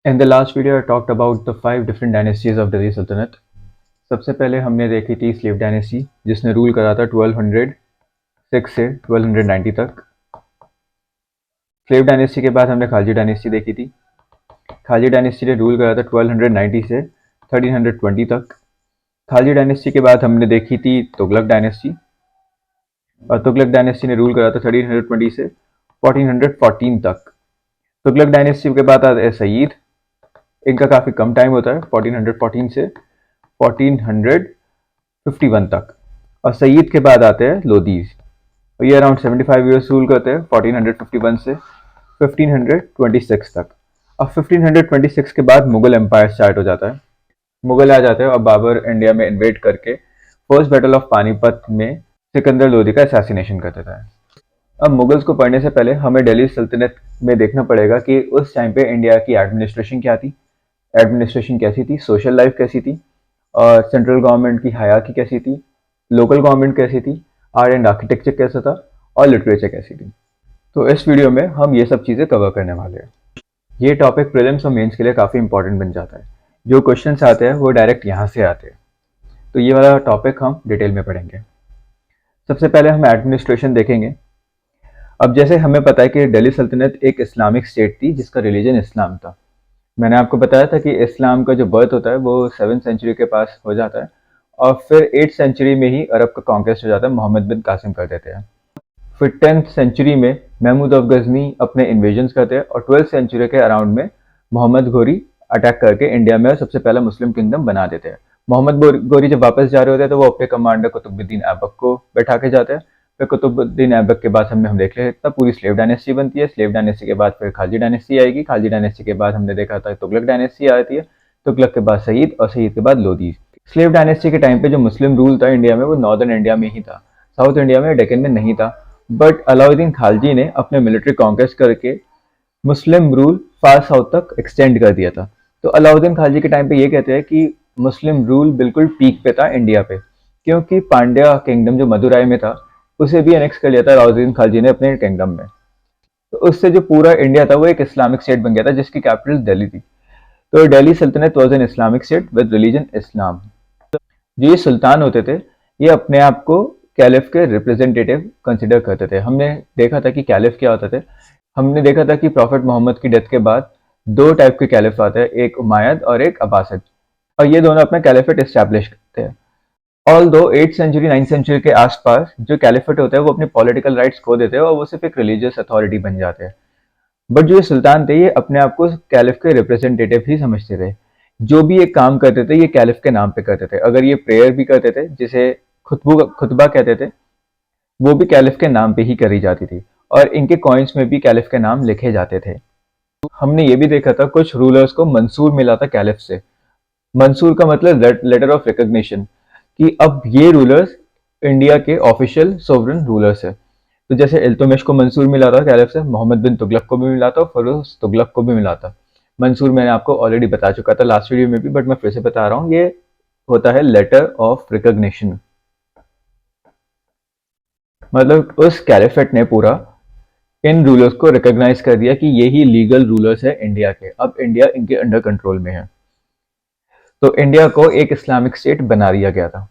In the last video, I talked about the 5 different dynasties of Delhi Sultanate. सबसे पहले हमने देखी थी स्लेव डायनेस्टी जिसने रूल करा था 1206 से 1290 तक। स्लेव डायनेस्टी के बाद हमने खालजी डायनेस्टी देखी थी। खालजी डायनेस्टी ने रूल करा था 1290 से 1320 तक। खालजी डायनेस्टी के बाद हमने देखी थी तुगलक डायनेस्टी और तुगलक डायनेस्टी ने रूल करा था 1320 से 1414 तक। तुगलक डायनेस्टी के बाद आता है सईद। इनका काफ़ी कम टाइम होता है 1414 से 1451 तक। और सईद के बाद आते हैं लोदीज और ये अराउंड 75 ईयर्स रूल करते हैं 1451 से 1526 तक। अब 1526 के बाद मुगल एम्पायर स्टार्ट हो जाता है। मुगल आ जाते हैं और बाबर इंडिया में इन्वेड करके फर्स्ट बैटल ऑफ पानीपत में सिकंदर लोदी का असैसिनेशन कर देता है। अब मुगल्स को पढ़ने से पहले हमें दिल्ली सल्तनत में देखना पड़ेगा कि उस टाइम पे इंडिया की एडमिनिस्ट्रेशन क्या थी, एडमिनिस्ट्रेशन कैसी थी, सोशल लाइफ कैसी थी और सेंट्रल गवर्नमेंट की हयाती कैसी थी, लोकल गवर्नमेंट कैसी थी, आर्ट एंड आर्किटेक्चर कैसा था और लिटरेचर कैसी थी। तो इस वीडियो में हम ये सब चीज़ें कवर करने वाले हैं। ये टॉपिक प्रीलिम्स और मेंस के लिए काफ़ी इंपॉर्टेंट बन जाता है। जो क्वेश्चंस आते हैं वो डायरेक्ट यहाँ से आते हैं। तो ये वाला टॉपिक हम डिटेल में पढ़ेंगे। सबसे पहले हम एडमिनिस्ट्रेशन देखेंगे। अब जैसे हमें पता है कि दिल्ली सल्तनत एक इस्लामिक स्टेट थी जिसका रिलीजन इस्लाम था। मैंने आपको बताया था कि इस्लाम का जो बर्थ होता है वो 7th सेंचुरी के पास हो जाता है और फिर 8th सेंचुरी में ही अरब का कॉन्क्वेस्ट हो जाता है, मोहम्मद बिन कासिम कर देते हैं। फिर 10th सेंचुरी में महमूद ऑफ गजनी अपने इन्वेजन्स करते हैं और 12th सेंचुरी के अराउंड में मोहम्मद घोरी अटैक करके इंडिया में सबसे पहला मुस्लिम किंगडम बना देते हैं। मोहम्मद घोरी जब वापस जा रहे होते हैं तो वो अपने कमांडर कुतुबुद्दीन ऐबक को बैठा के जाते हैं। फिर कुतुबुद्दीन ऐबक के बाद हम देख लेते हैं पूरी स्लेव डायनेस्टी बनती है। स्लेव डायनेस्टी के बाद फिर खालजी डायनेस्टी आएगी। खालजी डायनेस्टी के बाद हमने देखा था तुगलक डायनेस्टी आती है। तुगलक के बाद सईद और सईद के बाद लोधी। स्लेव डायनेस्टी के टाइम पे जो मुस्लिम रूल था इंडिया में वो नॉर्दर्न इंडिया में ही था, साउथ इंडिया में डेक्कन में नहीं था। बट अलाउद्दीन खालजी ने अपने मिलिट्री कॉन्क्वेस्ट करके मुस्लिम रूल फार साउथ तक एक्सटेंड कर दिया था। तो अलाउद्दीन खालजी के टाइम पे ये कहते हैं कि मुस्लिम रूल बिल्कुल पीक पे था इंडिया पे, क्योंकि पांड्या किंगडम जो मदुराई में था उसे भी एनेक्स कर लिया था अलाउद्दीन खालजी ने अपने किंगडम में। तो उससे जो पूरा इंडिया था वो एक इस्लामिक स्टेट बन गया था जिसकी कैपिटल दिल्ली थी। तो दिल्ली सल्तनत was an Islamic state with religion Islam. जो ये सुल्तान होते थे ये अपने आप को कैलिफ के रिप्रेजेंटेटिव कंसिडर करते थे। हमने देखा था कि कैलिफ क्या होते थे। हमने देखा था कि प्रॉफिट मोहम्मद की डेथ के बाद 2 टाइप के कैलिफ आते हैं, एक उमायद और एक अब्बासिद, और ये दोनों अपना कैलिफेट इस्टेब्लिश करते हैं। ऑल दो 8th सेंचुरी 9th सेंचुरी के आसपास जो कैलिफेट होता है वो अपने पॉलिटिकल राइट्स खो देते हैं और वो सिर्फ एक रिलीजियस अथॉरिटी बन जाते हैं। बट जो ये सुल्तान थे ये अपने आप को कैलिफ के रिप्रेजेंटेटिव ही समझते थे। जो भी ये काम करते थे ये कैलिफ के नाम पे करते थे। अगर ये प्रेयर भी करते थे जिसे खुतबा कहते थे वो भी कैलिफ के नाम पे ही करी जाती थी और इनके कॉइन्स में भी कैलिफ के नाम लिखे जाते थे। हमने ये भी देखा था कुछ रूलर्स को मंसूर मिला था कैलिफ से। मंसूर का मतलब लेटर ऑफ रिकॉग्निशन, कि अब ये रूलर्स इंडिया के ऑफिशियल सोवरेन रूलर्स है। तो जैसे इल्तुतमिश को मंसूर मिला था कैलिफ से, मोहम्मद बिन तुगलक को भी मिला था और फरोज तुगलक को भी मिला था। मंसूर मैंने आपको ऑलरेडी बता चुका था लास्ट वीडियो में भी, बट मैं फिर से बता रहा हूँ। ये होता है लेटर ऑफ रिकॉग्निशन, मतलब उस कैलिफेट ने पूरा इन रूलर्स को रिकॉग्नाइज कर दिया कि ये ही लीगल रूलर्स है इंडिया के। अब इंडिया इनके अंडर कंट्रोल में है। तो इंडिया को एक इस्लामिक स्टेट बना दिया गया था।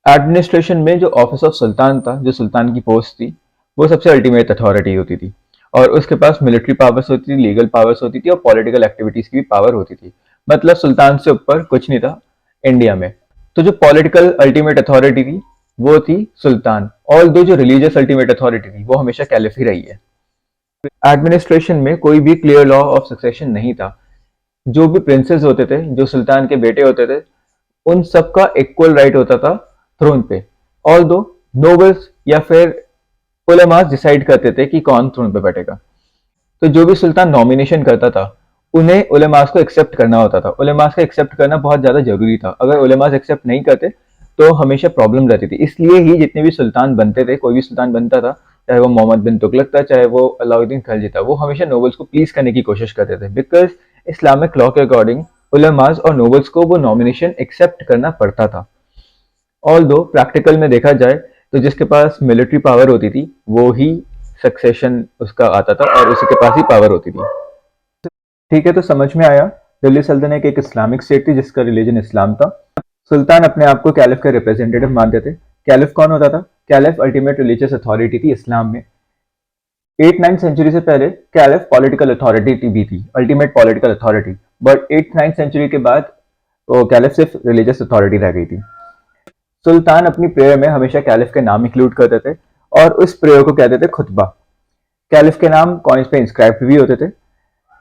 एडमिनिस्ट्रेशन में जो ऑफिस ऑफ सुल्तान था, जो सुल्तान की पोस्ट थी, वो सबसे अल्टीमेट अथॉरिटी होती थी और उसके पास मिलिट्री पावर्स होती थी, लीगल पावर्स होती थी और पॉलिटिकल एक्टिविटीज की भी पावर होती थी। मतलब सुल्तान से ऊपर कुछ नहीं था इंडिया में। तो जो पॉलिटिकल अल्टीमेट अथॉरिटी थी वो थी सुल्तान, और दो जो रिलीजियस अल्टीमेट अथॉरिटी थी वो हमेशा कैलिफ ही रही है। एडमिनिस्ट्रेशन में कोई भी क्लियर लॉ ऑफ सक्सेशन नहीं था। जो भी प्रिंसेस होते थे, जो सुल्तान के बेटे होते थे, उन सबका इक्वल राइट होता था थ्रोन पे। ऑल दो नोबल्स या फिर उलेमास डिसाइड करते थे कि कौन थ्रोन पे बैठेगा। तो जो भी सुल्तान नॉमिनेशन करता था उन्हें उलेमास को एक्सेप्ट करना होता था। उलेमास का एक्सेप्ट करना बहुत ज्यादा जरूरी था। अगर उलेमास एक्सेप्ट नहीं करते तो हमेशा प्रॉब्लम रहती थी। इसलिए ही जितने भी सुल्तान बनते थे, कोई भी सुल्तान बनता था, चाहे वो मोहम्मद बिन तुगलक था, चाहे वो अलाउद्दीन खिलजी था, वो हमेशा नोबल्स को प्लीज करने की कोशिश करते थे। बिकॉज इस्लामिक लॉ के अकॉर्डिंग उलेमास और नोबल्स को वो नॉमिनेशन एक्सेप्ट करना पड़ता था। ऑल दो प्रैक्टिकल में देखा जाए तो जिसके पास मिलिट्री पावर होती थी वो ही सक्सेशन उसका आता था और उसी के पास ही पावर होती थी। ठीक है, तो समझ में आया। दिल्ली सल्तनत एक इस्लामिक स्टेट थी जिसका रिलीजन इस्लाम था। सुल्तान अपने आप को कैलिफ का रिप्रेजेंटेटिव मानते थे। कैलिफ कौन होता था? कैलिफ अल्टीमेट रिलीजियस अथॉरिटी थी इस्लाम में। 8-9 सेंचुरी से पहले कैलिफ पॉलिटिकल अथॉरिटी भी थी, ultimate political authority. But 8-9 century के बाद वो कैलिफ सिर्फ रिलीजियस अथॉरिटी रह गई थी। सुल्तान अपनी प्रेयर में हमेशा कैलिफ के नाम इंक्लूड करते थे और उस प्रेयर को कहते थे खुतबा। कैलिफ के नाम कॉइन्स पे इंस्क्राइब भी होते थे।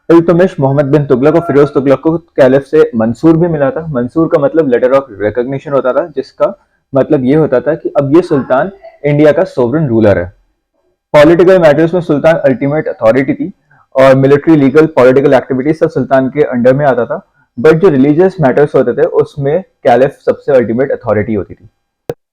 इल्तुतमिश, मोहम्मद बिन तुगलक और फिरोज तुगलक को कैलिफ से मंसूर भी मिला था। मंसूर का मतलब लेटर ऑफ रिकॉग्निशन होता था, जिसका मतलब ये होता था कि अब ये सुल्तान इंडिया का सोवरेन रूलर है। पॉलिटिकल मैटर्स में सुल्तान अल्टीमेट अथॉरिटी थी और मिलिट्री, लीगल, पॉलिटिकल एक्टिविटीज सब सुल्तान के अंडर में आता था। बट जो रिलीजियस मैटर्स होते थे उसमें कैलिफ सबसे अल्टीमेट अथॉरिटी होती थी।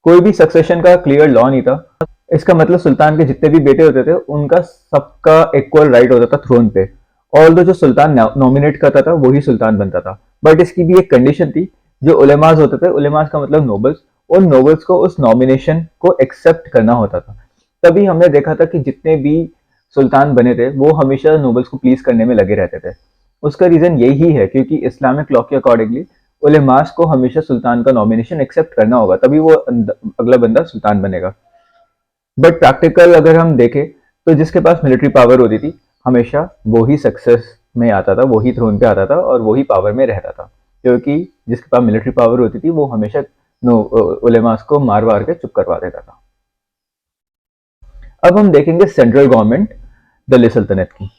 कोई भी सक्सेशन का क्लियर लॉ नहीं था। इसका मतलब सुल्तान के जितने भी बेटे होते थे उनका सबका इक्वल राइट होता था थ्रोन पे। ऑल जो सुल्तान नॉमिनेट करता था वही सुल्तान बनता था। बट इसकी भी एक कंडीशन थी। जो उलेमाज होते थे, उलेमाज का मतलब नोबल्स, उन नोबल्स को उस नॉमिनेशन को एक्सेप्ट करना होता था। तभी हमने देखा था कि जितने भी सुल्तान बने थे वो हमेशा नोबल्स को प्लीज करने में लगे रहते थे। उसका रीजन यही है क्योंकि इस्लामिक लॉ के अकॉर्डिंगली उलेमास को हमेशा सुल्तान का नॉमिनेशन एक्सेप्ट करना होगा, तभी वो अगला बंदा सुल्तान बनेगा। बट प्रैक्टिकल अगर हम देखें तो जिसके पास मिलिट्री पावर होती थी हमेशा वो ही सक्सेस में आता था, वो ही थ्रोन पे आता था और वो ही पावर में रहता था। क्योंकि जिसके पास मिलिट्री पावर होती थी वो हमेशा उलेमास को मार वार के चुप करवा देता था। अब हम देखेंगे सेंट्रल गवर्नमेंट दिल्ली सल्तनत की।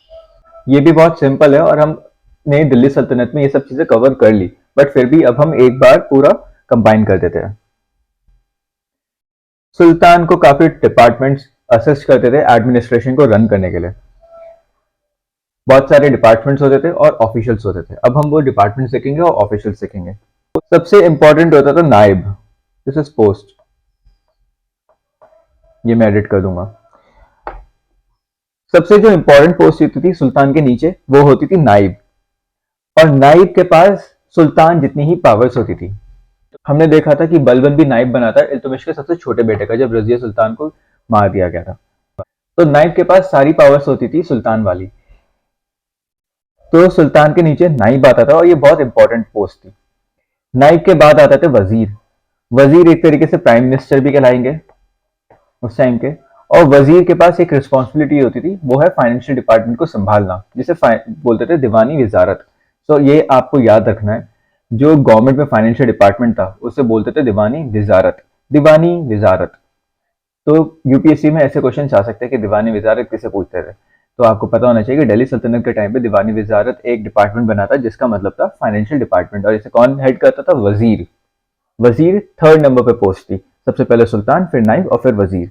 ये भी बहुत सिंपल है और हमने दिल्ली सल्तनत में ये सब चीजें कवर कर ली, बट फिर भी अब हम एक बार पूरा कंबाइन कर देते हैं। सुल्तान को काफी डिपार्टमेंट्स असिस्ट करते थे एडमिनिस्ट्रेशन को रन करने के लिए। बहुत सारे डिपार्टमेंट्स होते थे और ऑफिशियल्स होते थे। अब हम वो डिपार्टमेंट्स देखेंगे और ऑफिशियल्स देखेंगे। सबसे इंपॉर्टेंट होता था नाइब। This is post. ये मैं एडिट कर दूंगा। सबसे जो इंपॉर्टेंट पोस्ट होती थी सुल्तान के नीचे वो होती थी नाइब। और नाइब के पास सुल्तान जितनी ही पावर्स होती थी। हमने देखा था कि बलबन भी नाइब बना था इल्तुतमिश के सबसे छोटे बेटे का, जब रजिया सुल्तान को मार दिया गया था। तो नाइब के पास सारी पावर्स होती थी सुल्तान वाली। तो सुल्तान के नीचे नाइब आता था और ये बहुत इंपॉर्टेंट पोस्ट थी। नाइब के बाद आता थे वजीर। वजीर एक तरीके से प्राइम मिनिस्टर भी कहलाएंगे उस टाइम के। और वजीर के पास एक रिस्पॉन्सिबिलिटी होती थी, वो है फाइनेंशियल डिपार्टमेंट को संभालना, जिसे बोलते थे दीवानी विजारत। तो ये आपको याद रखना है, जो गवर्नमेंट में फाइनेंशियल डिपार्टमेंट था उसे बोलते थे दीवानी विजारत। दीवानी विजारत। तो यूपीएससी में ऐसे क्वेश्चन आ सकते हैं कि दीवानी विजारत किसे पूछते थे। तो आपको पता होना चाहिए कि दिल्ली सल्तनत के टाइम पे दीवानी विजारत एक डिपार्टमेंट बना था जिसका मतलब था फाइनेंशियल डिपार्टमेंट, और इसे कौन हेड करता था? वजीर। वजीर थर्ड नंबर पे पोस्ट थी। सबसे पहले सुल्तान, फिर नाइब और फिर वजीर।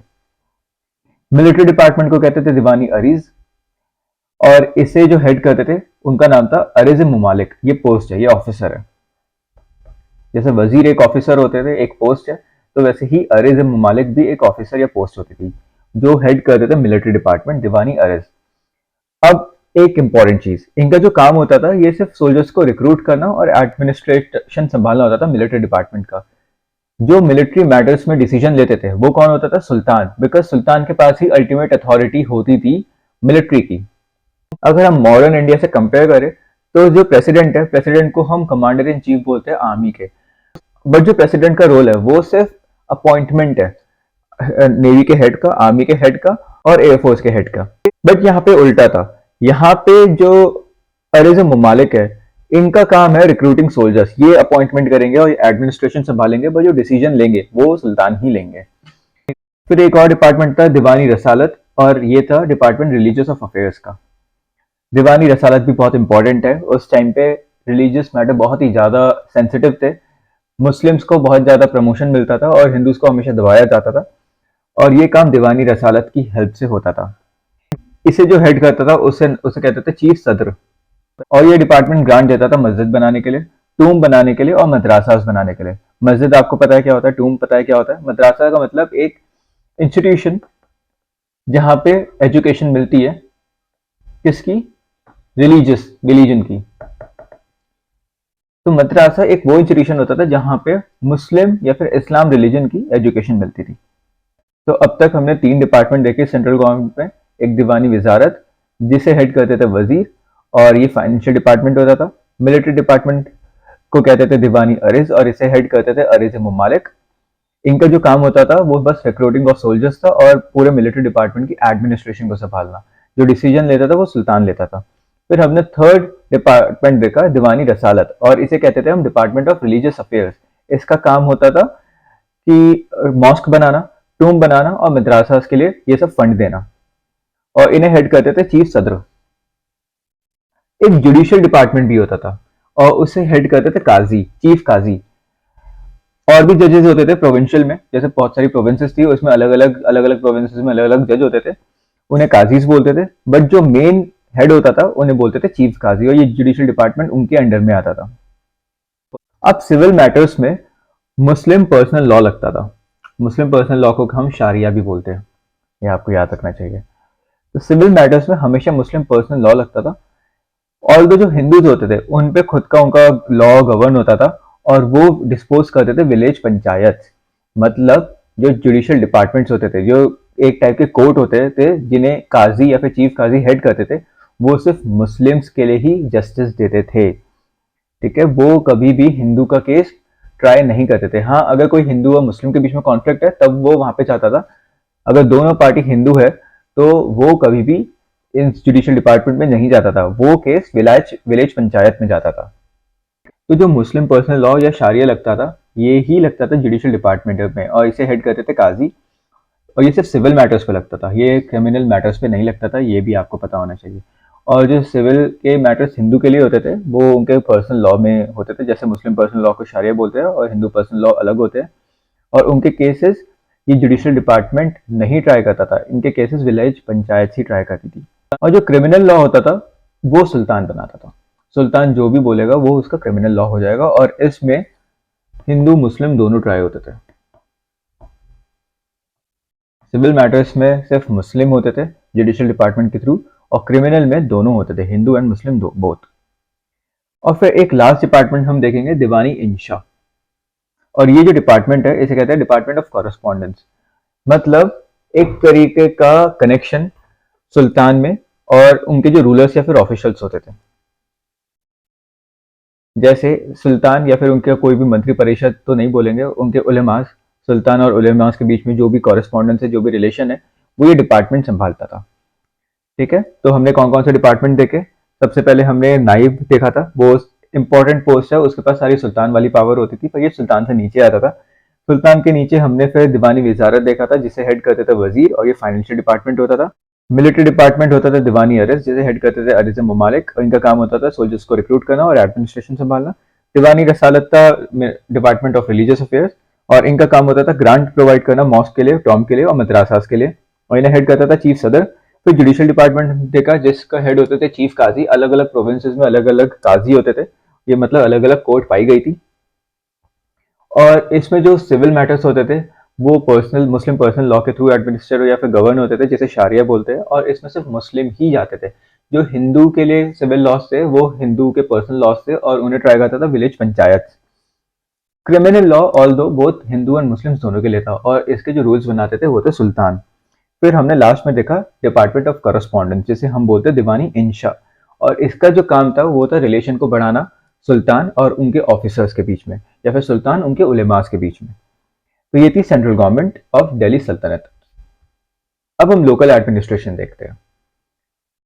मिलिट्री डिपार्टमेंट को कहते थे दीवानी अरीज, और इसे जो हेड करते थे उनका नाम था अरीज मुमालिक। ये पोस्ट है, ये ऑफिसर है। जैसे वजीर एक ऑफिसर होते थे, एक पोस्ट है, तो वैसे ही अरीज मुमालिक भी एक ऑफिसर या पोस्ट होती थी जो हेड करते थे मिलिट्री डिपार्टमेंट, दीवानी अरीज। अब एक इंपॉर्टेंट चीज, इनका जो काम होता था ये सिर्फ सोल्जर्स को रिक्रूट करना और एडमिनिस्ट्रेशन संभालना होता था मिलिट्री डिपार्टमेंट का। जो मिलिट्री मैटर्स में डिसीजन लेते थे वो कौन होता था? सुल्तान। बिकॉज सुल्तान के पास ही अल्टीमेट अथॉरिटी होती थी मिलिट्री की। अगर हम मॉडर्न इंडिया से कंपेयर करें तो जो प्रेसिडेंट है, प्रेसिडेंट को हम कमांडर इन चीफ बोलते हैं आर्मी के। बट जो प्रेसिडेंट का रोल है वो सिर्फ अपॉइंटमेंट है नेवी के हेड का, आर्मी के हेड का और एयरफोर्स के हेड का। बट यहाँ पे उल्टा था। यहाँ पे जो अरे जो ममालिक है इनका काम है रिक्रूटिंग सोल्जर्स। ये अपॉइंटमेंट करेंगे और एडमिनिस्ट्रेशन संभालेंगे, पर जो डिसीजन लेंगे वो सुल्तान ही लेंगे। फिर एक और डिपार्टमेंट था दीवानी रसालत, और ये था डिपार्टमेंट रिलीजियस ऑफ अफेयर्स का। दीवानी रसालत भी बहुत इंपॉर्टेंट है। उस टाइम पे रिलीजियस मैटर बहुत ही ज्यादा सेंसिटिव थे। मुस्लिम्स को बहुत ज्यादा प्रमोशन मिलता था और हिंदूज को हमेशा दबाया जाता था, और ये काम दीवानी रसालत की हेल्प से होता था। इसे जो हेड करता था उसे उसे कहते थे चीफ सदर। और ये डिपार्टमेंट ग्रांट देता था मस्जिद बनाने के लिए, टूम बनाने के लिए और मदरासास बनाने के लिए। मस्जिद आपको पता है क्या होता है, टूम पता है क्या होता है। मदरासा का मतलब एक इंस्टीट्यूशन जहां पे एजुकेशन मिलती है। किसकी? रिलीजन की। तो मदरासा एक वो इंस्टीट्यूशन होता था जहां पे मुस्लिम या फिर इस्लाम रिलीजन की एजुकेशन मिलती थी। तो अब तक हमने 3 डिपार्टमेंट देखे सेंट्रल गवर्नमेंट में। एक दीवानी वजारत जिसे हेड करते थे वजीर, और ये फाइनेंशियल डिपार्टमेंट होता था। मिलिट्री डिपार्टमेंट को कहते थे दीवानी अरिज और इसे हेड करते थे अरिज ममालिक। इनका जो काम होता था वो बस रिक्रूटिंग ऑफ सोल्जर्स था और पूरे मिलिट्री डिपार्टमेंट की एडमिनिस्ट्रेशन को संभालना। जो डिसीजन लेता था वो सुल्तान लेता था। फिर हमने थर्ड डिपार्टमेंट देखा, दीवानी रसालत, और इसे कहते थे हम डिपार्टमेंट ऑफ रिलीजियस अफेयर्स। इसका काम होता था कि मॉस्क बनाना, टूम बनाना और मदरसास के लिए ये सब फंड देना, और इन्हें हेड करते थे चीफ सदर। एक जुडिशियल डिपार्टमेंट भी होता था और उसे हेड करते थे काजी, चीफ काजी। और भी जजेस होते थे प्रोविंशियल में, जैसे बहुत सारी प्रोविंसेस थी, उसमें अलग अलग प्रोविंसेस में अलग अलग जज होते थे, उन्हें काजीज बोलते थे। बट जो मेन हेड होता था उन्हें बोलते थे चीफ काजी, और ये जुडिशियल डिपार्टमेंट उनके अंडर में आता था। अब सिविल मैटर्स में मुस्लिम पर्सनल लॉ लगता था। मुस्लिम पर्सनल लॉ को हम शारिया भी बोलते हैं, ये आपको याद रखना चाहिए। तो सिविल मैटर्स में हमेशा मुस्लिम पर्सनल लॉ लगता था। ऑल जो हिंदूज होते थे उन पे खुद का उनका लॉ गवर्न होता था, और वो डिस्पोज करते थे विलेज पंचायत। मतलब जो जुडिशियल डिपार्टमेंट्स होते थे, जो एक टाइप के कोर्ट होते थे जिन्हें काजी या फिर चीफ काजी हेड करते थे, वो सिर्फ मुस्लिम्स के लिए ही जस्टिस देते थे। ठीक है, वो कभी भी हिंदू का केस ट्राई नहीं करते थे। हाँ, अगर कोई हिंदू और मुस्लिम के बीच में कॉन्फ्लिक्ट है तब वो वहां पे जाता था। अगर दोनों पार्टी हिंदू है तो वो कभी भी इन जुडिशियल डिपार्टमेंट में नहीं जाता था, वो केस विलेज विलेज पंचायत में जाता था। तो जो मुस्लिम पर्सनल लॉ या शारिया लगता था, ये ही लगता था जुडिशियल डिपार्टमेंट में, और इसे हेड करते थे काजी। और ये सिर्फ सिविल मैटर्स पे लगता था, ये क्रिमिनल मैटर्स पे नहीं लगता था, ये भी आपको पता होना चाहिए। और जो सिविल के मैटर्स हिंदू के लिए होते थे वो उनके पर्सनल लॉ में होते थे, जैसे मुस्लिम पर्सनल लॉ को शारिया बोलते हैं और हिंदू पर्सनल लॉ अलग होते हैं। और उनके केसेस ये जुडिशियल डिपार्टमेंट नहीं ट्राई करता था, इनके केसेस विलेज पंचायत ही ट्राई करती थी। और जो क्रिमिनल लॉ होता था वो सुल्तान बनाता था। सुल्तान जो भी बोलेगा वो उसका क्रिमिनल लॉ हो जाएगा, और इसमें हिंदू मुस्लिम दोनों ट्राई होते थे। सिविल मैटर्स में सिर्फ मुस्लिम होते थे जुडिशियल डिपार्टमेंट के थ्रू, और क्रिमिनल में दोनों होते थे, हिंदू एंड मुस्लिम बोथ। और फिर एक लास्ट डिपार्टमेंट हम देखेंगे, दीवानी इंशा। और ये जो डिपार्टमेंट है इसे कहते हैं डिपार्टमेंट ऑफ कॉरेस्पॉन्डेंस। मतलब एक तरीके का कनेक्शन सुल्तान में और उनके जो रूलर्स या फिर ऑफिशियल्स होते थे। जैसे सुल्तान या फिर उनके कोई भी मंत्री परिषद तो नहीं बोलेंगे, उनके उलेमास, सुल्तान और उलेमास के बीच में जो भी कॉरेस्पॉन्डेंस है, जो भी रिलेशन है, वो ये डिपार्टमेंट संभालता था। ठीक है, तो हमने कौन कौन से डिपार्टमेंट देखे। सबसे पहले हमने नाइब देखा था, वो इंपॉर्टेंट पोस्ट है, उसके पास सारी सुल्तान वाली पावर होती थी, पर ये सुल्तान से नीचे आता था। सुल्तान के नीचे हमने फिर दीवानी वजारत देखा था, जिसे हेड करते थे वजीर, और ये फाइनेंशियल डिपार्टमेंट होता था। मिलिट्री डिपार्टमेंट होता था दीवानी अरिस, जिसे हेड करते थे अरिस ममालिक, और इनका काम होता था सोल्जर्स को रिक्रूट करना और एडमिनिस्ट्रेशन संभालना। दीवानी रसालत था डिपार्टमेंट ऑफ रिलीजियस अफेयर्स, और इनका काम होता था ग्रांट प्रोवाइड करना मॉस्क के लिए, टॉम के लिए और मदरसास के लिए, और इन्हें हेड करता था चीफ सदर। फिर जुडिशियल डिपार्टमेंट देखा, जिसका हेड होते थे चीफ काजी। अलग अलग प्रोविंसेस में अलग अलग काजी होते थे, ये मतलब अलग अलग कोर्ट पाई गई थी। और इसमें जो सिविल मैटर्स होते थे वो पर्सनल मुस्लिम पर्सनल लॉ के थ्रू एडमिनिस्ट्रेट या फिर गवर्न होते थे, जिसे शारिया बोलते हैं, और इसमें सिर्फ मुस्लिम ही जाते थे। जो हिंदू के लिए सिविल लॉस थे वो हिंदू के पर्सनल लॉस थे, और उन्हें ट्राई करता था village panchayat. Criminal law all दो बोथ हिंदू एंड मुस्लिम दोनों के लिए था, और इसके जो रूल्स बनाते थे वो थे सुल्तान। फिर हमने लास्ट में देखा डिपार्टमेंट ऑफ करस्पॉन्डेंस, जिसे हम बोलते हैं दीवानी इंशा, और इसका जो काम था वो था रिलेशन को बढ़ाना सुल्तान और उनके ऑफिसर्स के बीच में, या फिर सुल्तान उनके उलेमास के बीच में। तो ये थी सेंट्रल गवर्नमेंट ऑफ दिल्ली सल्तनत। अब हम लोकल एडमिनिस्ट्रेशन देखते हैं।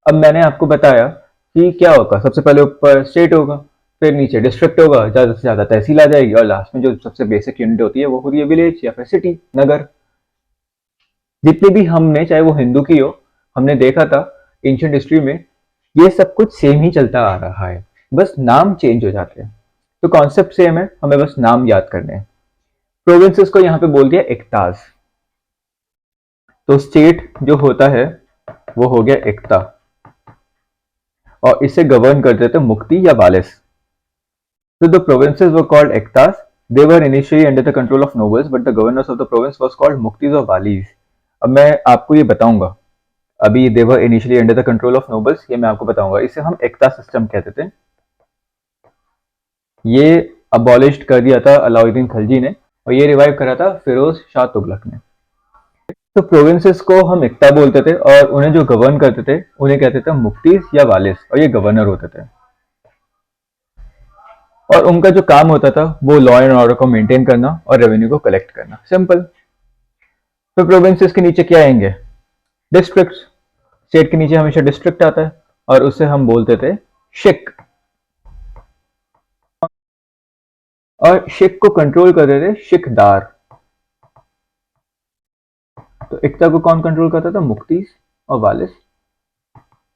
अब मैंने आपको बताया कि क्या होगा, सबसे पहले ऊपर स्टेट होगा, फिर नीचे डिस्ट्रिक्ट होगा, ज्यादा से ज्यादा तहसील आ जाएगी, और लास्ट में जो सबसे बेसिक यूनिट होती है वो होती है विलेज या फिर सिटी, नगर। जितनी भी हमने, चाहे वो हिंदू की हो, हमने देखा था एंशिएंट हिस्ट्री में, ये सब कुछ सेम ही चलता आ रहा है, बस नाम चेंज हो जाते हैं। तो कॉन्सेप्ट सेम है, हमें बस नाम याद करने हैं। प्रोविंसेस को यहाँ पे बोल दिया इक्ताज। तो स्टेट जो होता है वो हो गया इक्ता, और इसे गवर्न करते थे मुफ्ती या Wallis. So the provinces were called ektas. They were initially under the control of nobles, but the governors of the province was called muktis or walis. अब मैं आपको ये बताऊंगा, अभी they were initially under the control of nobles, ये मैं आपको बताऊंगा। इसे हम एकता सिस्टम कहते थे। ये अबॉलिश कर दिया था अलाउद्दीन खिलजी ने, और ये रिवाइव करा था फिरोज शाह तुगलक ने। तो प्रोविंसेस को हम इक्ता बोलते थे और उन्हें जो गवर्न करते थे उन्हें कहते थे मुफ्तीज या वालिस, और ये गवर्नर होते थे। और उनका जो काम होता था वो लॉ एंड ऑर्डर को मेंटेन करना और रेवेन्यू को कलेक्ट करना, सिंपल। फिर प्रोविंसेस के नीचे क्या आएंगे? डिस्ट्रिक्ट। स्टेट के नीचे हमेशा डिस्ट्रिक्ट आता है और उसे हम बोलते थे शिक। और शिक को कंट्रोल करते थे शिकदार। तो इक्ता को कौन कंट्रोल करता था? मुफ्तीज और वालिस।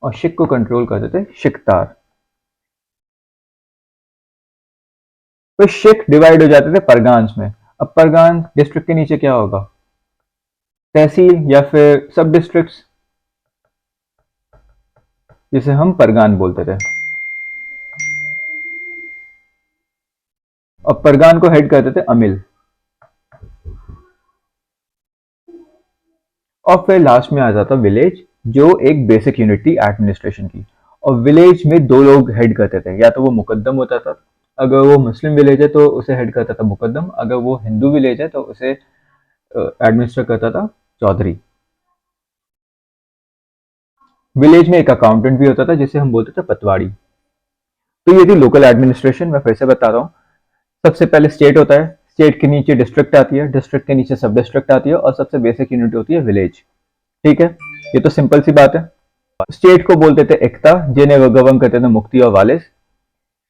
और शिक को कंट्रोल करते थे शिकदार। फिर शिक डिवाइड हो जाते थे परगान्स में। अब परगान डिस्ट्रिक्ट के नीचे क्या होगा? तहसील या फिर सब डिस्ट्रिक्ट्स, जिसे हम परगान बोलते थे। और परगान को हेड करते थे अमील। और फिर लास्ट में आ जाता विलेज, जो एक बेसिक यूनिट थी एडमिनिस्ट्रेशन की। और विलेज में दो लोग हेड करते थे, या तो वो मुकद्दम होता था, अगर वो मुस्लिम विलेज है तो उसे हेड करता था मुकद्दम, अगर वो हिंदू विलेज है तो उसे एडमिनिस्टर करता था चौधरी। विलेज में एक अकाउंटेंट भी होता था जिसे हम बोलते थे पतवाड़ी। तो ये थी लोकल एडमिनिस्ट्रेशन। मैं फिर से बता रहा हूँ। सबसे पहले स्टेट होता है, स्टेट के नीचे डिस्ट्रिक्ट आती है, डिस्ट्रिक्ट के नीचे सब डिस्ट्रिक्ट आती है, और सबसे बेसिक यूनिट होती है विलेज। ठीक है, ये तो सिंपल सी बात है। स्टेट को बोलते थे इक्ता, जिन्हें गवर्न करते थे मुफ्ती और वालिस।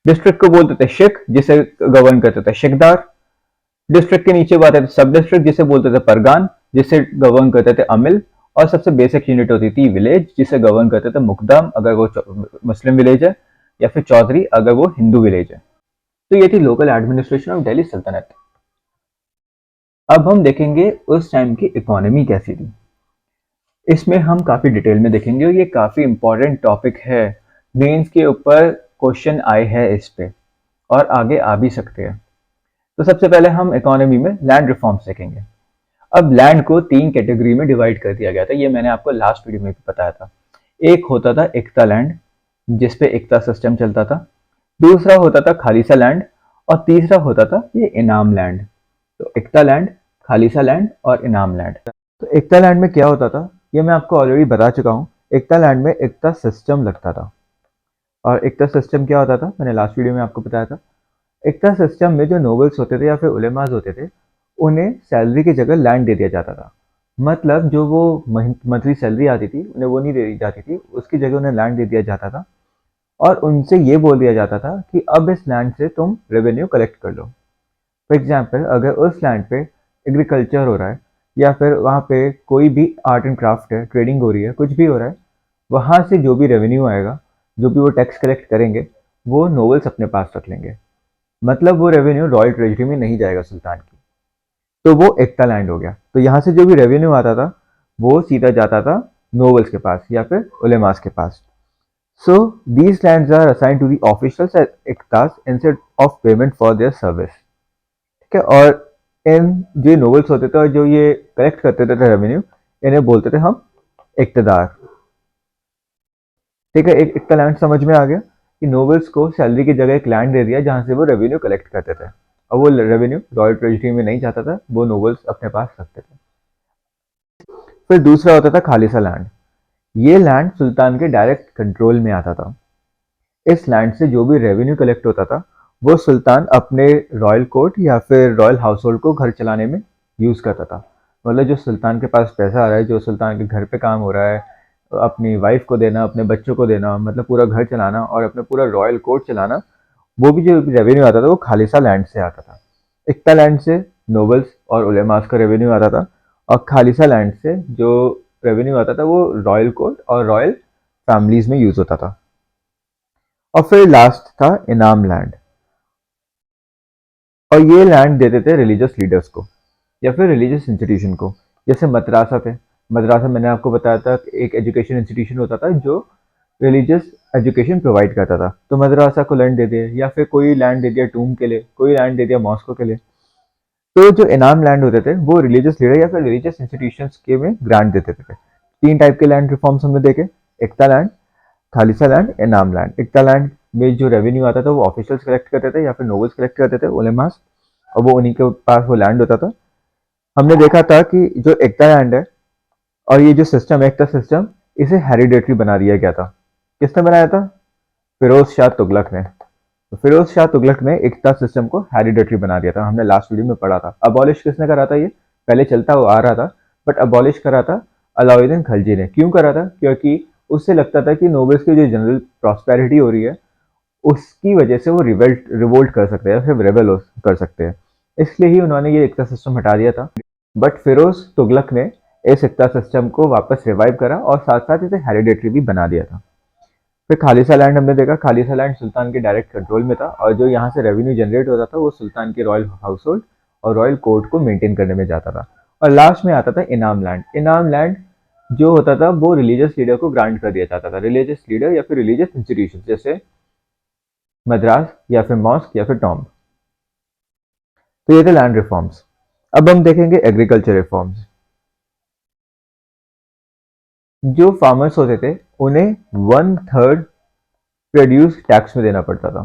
डिस्ट्रिक्ट को बोलते थे शिक, जिसे गवर्न करते थे शिकदार। डिस्ट्रिक्ट के नीचे आते थे सब डिस्ट्रिक्ट, जिसे बोलते थे परगान, जिसे गवर्न करते थे अमिल। और सबसे बेसिक यूनिट होती थी विलेज, जिसे गवर्न करते थे मुकदम, अगर वो मुस्लिम विलेज है, या फिर चौधरी अगर वो हिंदू विलेज है। तो ये थी लोकल एडमिनिस्ट्रेशन ऑफ दिल्ली सल्तनत। अब हम देखेंगे उस टाइम की इकोनॉमी कैसी थी। इसमें हम काफ़ी डिटेल में देखेंगे और ये काफ़ी इंपॉर्टेंट टॉपिक है। मेंस के ऊपर क्वेश्चन आए हैं इस पे, और आगे आ भी सकते हैं। तो सबसे पहले हम इकोनॉमी में लैंड रिफॉर्म्स देखेंगे। अब लैंड को 3 कैटेगरी में डिवाइड कर दिया गया था, ये मैंने आपको लास्ट वीडियो में भी बताया था। एक होता था इक्ता लैंड, जिस पे इक्ता सिस्टम चलता था। दूसरा होता था खालिसा लैंड, और तीसरा होता था ये इनाम लैंड। तो इक्ता लैंड, खालिसा लैंड और इनाम लैंड। तो एकता लैंड में क्या होता था, ये मैं आपको ऑलरेडी बता चुका हूँ। एकता लैंड में एकता सिस्टम लगता था। और एकता सिस्टम क्या होता था, मैंने लास्ट वीडियो में आपको बताया था। एकता सिस्टम में जो नोबल्स होते थे या फिर उलेमाज होते थे, उन्हें सैलरी की जगह लैंड दे दिया जाता था। मतलब जो वो मंथली सैलरी आती थी उन्हें वो नहीं दे दी जाती थी, उसकी जगह उन्हें लैंड दे दिया जाता था। और उनसे ये बोल दिया जाता था कि अब इस लैंड से तुम रेवेन्यू कलेक्ट कर लो। फॉर एग्जाम्पल, अगर उस लैंड पे एग्रीकल्चर हो रहा है, या फिर वहाँ पे कोई भी आर्ट एंड क्राफ्ट है, ट्रेडिंग हो रही है, कुछ भी हो रहा है, वहाँ से जो भी रेवेन्यू आएगा, जो भी वो टैक्स कलेक्ट करेंगे, वो नोबल्स अपने पास रख लेंगे। मतलब वो रेवेन्यू रॉयल ट्रेजरी में नहीं जाएगा सुल्तान की। तो वो एकता लैंड हो गया। तो यहाँ से जो भी रेवेन्यू आता था वो सीधा जाता था नोबल्स के पास या फिर उलेमास के पास। So these lands are assign to the officials as इक्तास instead of payment for their service. ठीक है, और इन जो नोबल्स होते थे और जो ये कलेक्ट करते थे रेवेन्यू, इन्हें बोलते थे हम इक्तदार। ठीक है, एक इक्ता लैंड समझ में आ गया कि नोबल्स को सैलरी की जगह एक लैंड दे दिया जहां से वो रेवेन्यू कलेक्ट करते थे, और वो रेवेन्यू रॉयल ट्रेजरी में नहीं जाता था, वो नोबल्स अपने पास रखते थे। फिर दूसरा होता था खालिसा लैंड। ये लैंड सुल्तान के डायरेक्ट कंट्रोल में आता था। इस लैंड से जो भी रेवेन्यू कलेक्ट होता था वो सुल्तान अपने रॉयल कोर्ट या फिर रॉयल हाउस होल्ड को घर चलाने में यूज़ करता था। मतलब जो सुल्तान के पास पैसा आ रहा है, जो सुल्तान के घर पे काम हो रहा है, अपनी वाइफ को देना, अपने बच्चों को देना, मतलब पूरा घर चलाना और अपना पूरा रॉयल कोर्ट चलाना, वो भी जो रेवेन्यू आता था वो खालिसा लैंड से आता था। इक्ता लैंड से नोबल्स और उलेमास का रेवेन्यू आता था, और खालिसा लैंड से जो रेवेन्यू आता था वो रॉयल कोर्ट और रॉयल फैमिलीज में यूज़ होता था। और फिर लास्ट था इनाम लैंड। और ये लैंड देते थे रिलीजियस लीडर्स को या फिर रिलीजियस इंस्टीट्यूशन को। जैसे मदरासा थे। मदरासा मैंने आपको बताया था एक एजुकेशन इंस्टीट्यूशन होता था जो रिलीजियस एजुकेशन प्रोवाइड करता था। तो मदरासा को लैंड दे दिया, या फिर कोई लैंड दे दिया टूम के लिए, कोई लैंड दे दिया मॉस्को के लिए। तो जो इनाम लैंड होते थे वो रिलीजियस लीडर या फिर रिलीजियस इंस्टीट्यूशंस के में ग्रांट देते थे। 3 टाइप के लैंड रिफॉर्म्स हमने देखे, एकता लैंड, खालिसा लैंड, इनाम लैंड। एकता लैंड में जो रेवेन्यू आता था वो ऑफिशियल्स कलेक्ट करते थे या फिर नोबल्स कलेक्ट करते थे, उलेमास, और वो उन्हीं के पास वो लैंड होता था। हमने देखा था कि जो एकता लैंड है और ये जो सिस्टम एकता सिस्टम, इसे हेरिडेटरी बना दिया गया था। किसने बनाया था? फिरोज शाह तुगलक ने। तो फिरोज शाह तुगलक ने एकता सिस्टम को हेरिडेटरी बना दिया था, हमने लास्ट वीडियो में पढ़ा था। अबॉलिश किसने करा था? ये पहले चलता हुआ आ रहा था, बट अबॉलिश करा था अलाउद्दीन खलजी ने। क्यों करा था? क्योंकि उससे लगता था कि नोबल्स की जो जनरल प्रॉस्पेरिटी हो रही है, उसकी वजह से वो रिवोल्ट कर सकते हैं, फिर रेबल कर सकते हैं, इसलिए ही उन्होंने ये इक्ता सिस्टम हटा दिया था। बट फिरोज तुगलक ने इस इक्ता सिस्टम को वापस रिवाइव करा और साथ साथ इसे हेरिडेटरी भी बना दिया था। फिर खालिसा लैंड हमने देखा, खालिसा लैंड सुल्तान के डायरेक्ट कंट्रोल में था और जो यहाँ से रेवेन्यू जनरेट होता था वो सुल्तान के रॉयल हाउस होल्ड और रॉयल कोर्ट को मेंटेन करने में जाता था। और लास्ट में आता था इनाम लैंड। इनाम लैंड जो होता था वो रिलीजियस लीडर को ग्रांट कर दिया जाता था, रिलीजियस लीडर या फिर रिलीजियस इंस्टीट्यूशन जैसे मद्रास या फिर मॉस्क या फिर टॉम्ब। तो ये थे लैंड रिफॉर्म्स। अब हम देखेंगे एग्रीकल्चर रिफॉर्म्स। जो फार्मर्स होते थे उन्हें 1/3 प्रोड्यूस टैक्स में देना पड़ता था।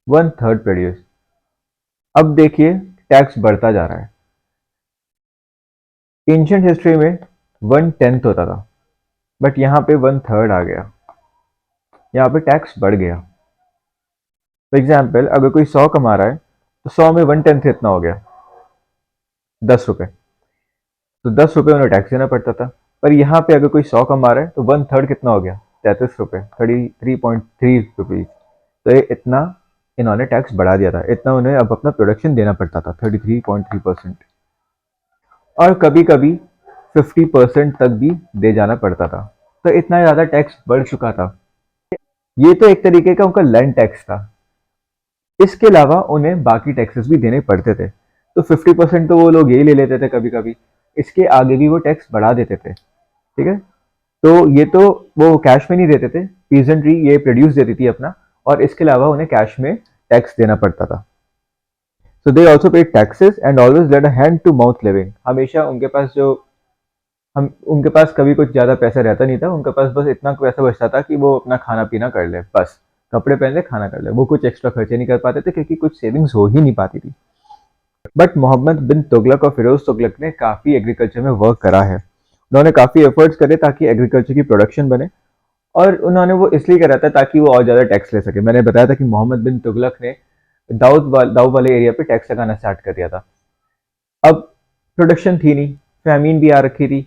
1/3 प्रोड्यूस। अब देखिए टैक्स बढ़ता जा रहा है। एंशियंट हिस्ट्री में 1/10 होता था, बट यहाँ पे 1/3 आ गया। यहाँ पे टैक्स बढ़ गया। फॉर एग्जाम्पल, अगर कोई 100 कमा रहा है तो 100 में 1/10 इतना हो गया 10 रुपए। तो 10 रुपए उन्हें टैक्स देना पड़ता था। पर यहाँ पे अगर कोई 100 कमा रहा है तो 1/3 कितना हो गया? 33 रुपए, 33.3 रुपीज। तो ये इतना इन्होंने टैक्स बढ़ा दिया था, इतना उन्हें अब अपना प्रोडक्शन देना पड़ता था, 33.3%। और कभी कभी 50% तक भी दे जाना पड़ता था। तो इतना ज़्यादा टैक्स बढ़ चुका था। ये तो एक तरीके का उनका लैंड टैक्स था। इसके अलावा उन्हें बाकी टैक्सेस भी देने पड़ते थे। तो 50% तो वो लोग यही ले लेते थे कभी कभी, इसके आगे भी वो टैक्स बढ़ा देते थे। ठीक है, तो ये तो वो कैश में नहीं देते थे, पीजेंट्री ये प्रोड्यूस देती थी अपना, और इसके अलावा उन्हें कैश में टैक्स देना पड़ता था। So they also paid taxes and always let a hand to mouth living. हमेशा उनके पास जो हम उनके पास कभी कुछ ज़्यादा पैसा रहता नहीं था, उनके पास बस इतना पैसा बचता था कि वो अपना खाना पीना कर ले, बस कपड़े पहन ले, खाना कर ले, वो कुछ एक्स्ट्रा खर्चे नहीं कर पाते थे क्योंकि कुछ सेविंग्स हो ही नहीं पाती थी। बट मोहम्मद बिन तुगलक और फिरोज तुगलक ने काफ़ी एग्रीकल्चर में वर्क करा है। उन्होंने काफ़ी एफर्ट्स करे ताकि एग्रीकल्चर की प्रोडक्शन बने, और उन्होंने वो इसलिए करा था ताकि वो और ज़्यादा टैक्स ले सके। मैंने बताया था कि मोहम्मद बिन तुगलक ने दाऊद वाले एरिया पे टैक्स लगाना स्टार्ट कर दिया था। अब प्रोडक्शन थी नहीं, फैमीन भी आ रखी थी,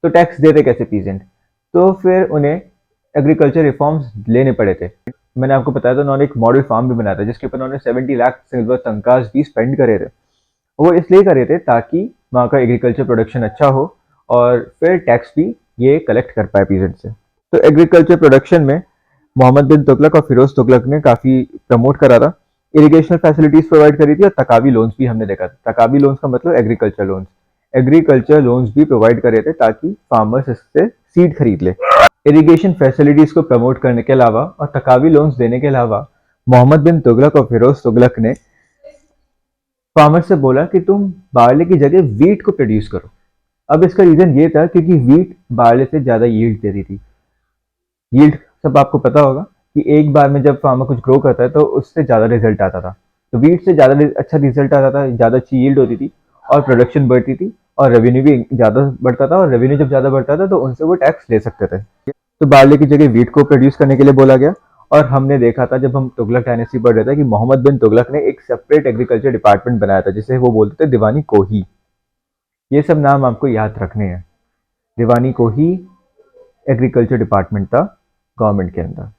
तो टैक्स देते कैसे पीजेंट? तो फिर उन्हें एग्रीकल्चर रिफॉर्म्स लेने पड़े थे। मैंने आपको बताया था उन्होंने एक मॉडल फार्म भी बनाया था जिसके ऊपर उन्होंने 70 लाख सिल्वर तनकाज भी स्पेंड करे थे। वो इसलिए करे थे ताकि वहाँ का एग्रीकल्चर प्रोडक्शन अच्छा हो और फिर टैक्स भी ये कलेक्ट कर पाए पीजेंट से। तो एग्रीकल्चर प्रोडक्शन में मोहम्मद बिन तुगलक और फिरोज तुगलक ने काफ़ी प्रमोट करा था। इरिगेशनल फैसिलिटीज प्रोवाइड करी थी और तकावी लोन्स भी हमने देखा था। तकावी लोन्स का मतलब एग्रीकल्चर लोन्स। एग्रीकल्चर लोन्स भी प्रोवाइड करे थे ताकि फार्मर्स इससे सीड खरीद ले। इरिगेशन फैसिलिटीज को प्रमोट करने के अलावा और तकावी लोन्स देने के अलावा मोहम्मद बिन तुगलक और फिरोज तुगलक ने फार्मर से बोला कि तुम बार्ले की जगह वीट को प्रोड्यूस करो। अब इसका रीजन ये था क्योंकि वीट बार्ले से ज्यादा यील्ड देती थी। यील्ड सब आपको पता होगा कि एक बार में जब फार्मर कुछ ग्रो करता है तो उससे ज़्यादा रिजल्ट आता था। तो वीट से ज़्यादा अच्छा रिजल्ट आता था, ज़्यादा अच्छी यील्ड होती थी और प्रोडक्शन बढ़ती थी और रेवेन्यू भी ज़्यादा बढ़ता था, और रेवेन्यू जब ज़्यादा बढ़ता था तो उनसे वो टैक्स ले सकते थे। तो बार्ले की जगह वीट को प्रोड्यूस करने के लिए बोला गया। और हमने देखा था जब हम तुगलक डायनेस्टी पढ़ रहे थे कि मोहम्मद बिन तुगलक ने एक सेपरेट एग्रीकल्चर डिपार्टमेंट बनाया था जिसे वो बोलते थे दीवानी कोही। ये सब नाम आपको याद रखने हैं। दीवानी कोही एग्रीकल्चर डिपार्टमेंट था गवर्नमेंट के अंदर,